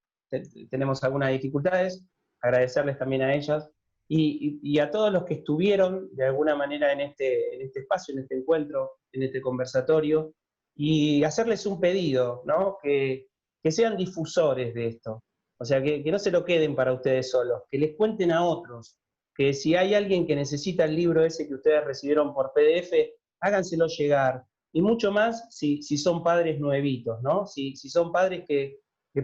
B: tenemos algunas dificultades, agradecerles también a ellas, y a todos los que estuvieron de alguna manera en este espacio, en este encuentro, en este conversatorio, y hacerles un pedido, ¿no? Que sean difusores de esto, o sea, que no se lo queden para ustedes solos, que les cuenten a otros, que si hay alguien que necesita el libro ese que ustedes recibieron por PDF, háganselo llegar, y mucho más si son padres nuevitos, ¿no? Si son padres que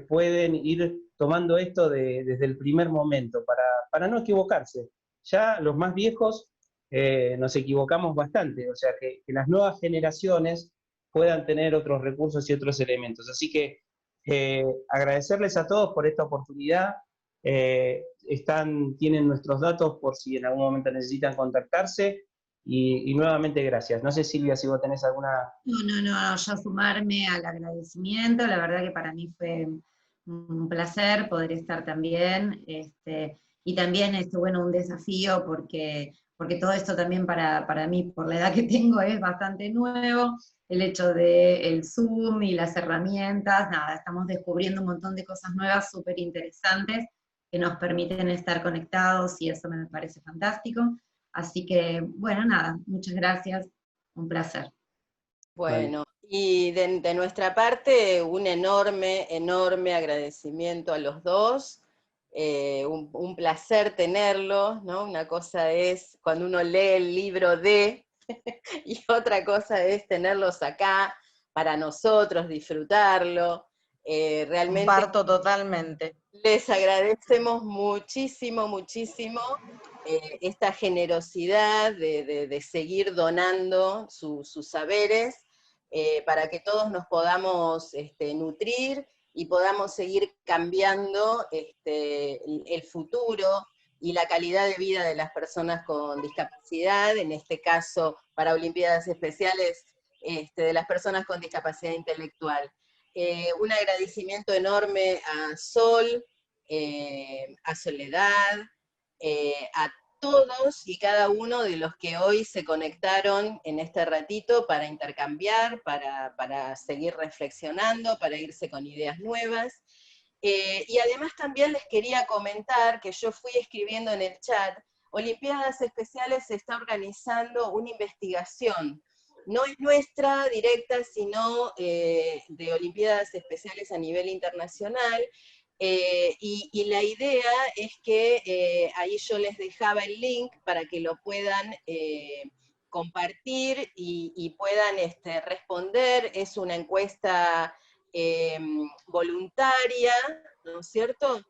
B: pueden ir tomando esto desde el primer momento, para no equivocarse. Ya los más viejos nos equivocamos bastante, o sea, que las nuevas generaciones puedan tener otros recursos y otros elementos. Así que agradecerles a todos por esta oportunidad. Tienen nuestros datos por si en algún momento necesitan contactarse, y nuevamente gracias. No sé, Silvia, si vos tenés alguna...
A: No, yo sumarme al agradecimiento, la verdad que para mí fue un placer poder estar también, y también un desafío porque porque todo esto también para mí, por la edad que tengo, es bastante nuevo, el hecho del Zoom y las herramientas, nada, estamos descubriendo un montón de cosas nuevas súper interesantes que nos permiten estar conectados y eso me parece fantástico. Así que, bueno, nada, muchas gracias, un placer.
I: Bueno, y de nuestra parte, un enorme, enorme agradecimiento a los dos. Un placer tenerlos, ¿no? Una cosa es cuando uno lee el libro y otra cosa es tenerlos acá para nosotros, disfrutarlo. Realmente
H: comparto totalmente.
I: les agradecemos muchísimo, muchísimo esta generosidad de seguir donando sus saberes para que todos nos podamos nutrir y podamos seguir cambiando el futuro y la calidad de vida de las personas con discapacidad, en este caso para Olimpiadas Especiales de las personas con discapacidad intelectual. Un agradecimiento enorme a Sol, a Soledad, a todos y cada uno de los que hoy se conectaron en este ratito para intercambiar, para seguir reflexionando, para irse con ideas nuevas. Y además también les quería comentar que yo fui escribiendo en el chat, Olimpiadas Especiales se está organizando una investigación, no es nuestra directa, sino de Olimpiadas Especiales a nivel internacional, y la idea es que ahí yo les dejaba el link para que lo puedan compartir y puedan responder. Es una encuesta voluntaria, ¿no es cierto?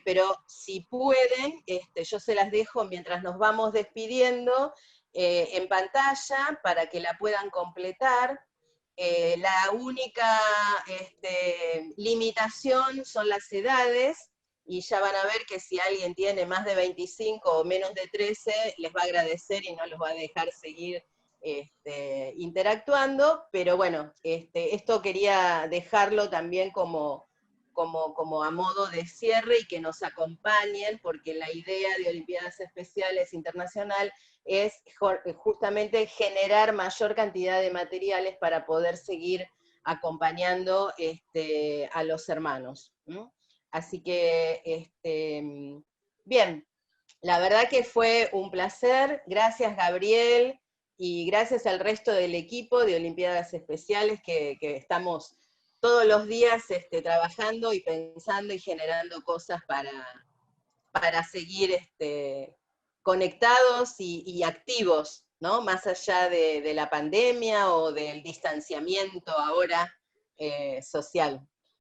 I: Pero si pueden, yo se las dejo mientras nos vamos despidiendo en pantalla para que la puedan completar. La única limitación son las edades, y ya van a ver que si alguien tiene más de 25 o menos de 13, les va a agradecer y no los va a dejar seguir interactuando, pero bueno, esto quería dejarlo también como a modo de cierre y que nos acompañen, porque la idea de Olimpiadas Especiales Internacional es justamente generar mayor cantidad de materiales para poder seguir acompañando a los hermanos. Así que, bien, la verdad que fue un placer. Gracias, Gabriel, y gracias al resto del equipo de Olimpiadas Especiales que estamos todos los días trabajando y pensando y generando cosas para seguir conectados y activos, ¿no? Más allá de la pandemia o del distanciamiento ahora social.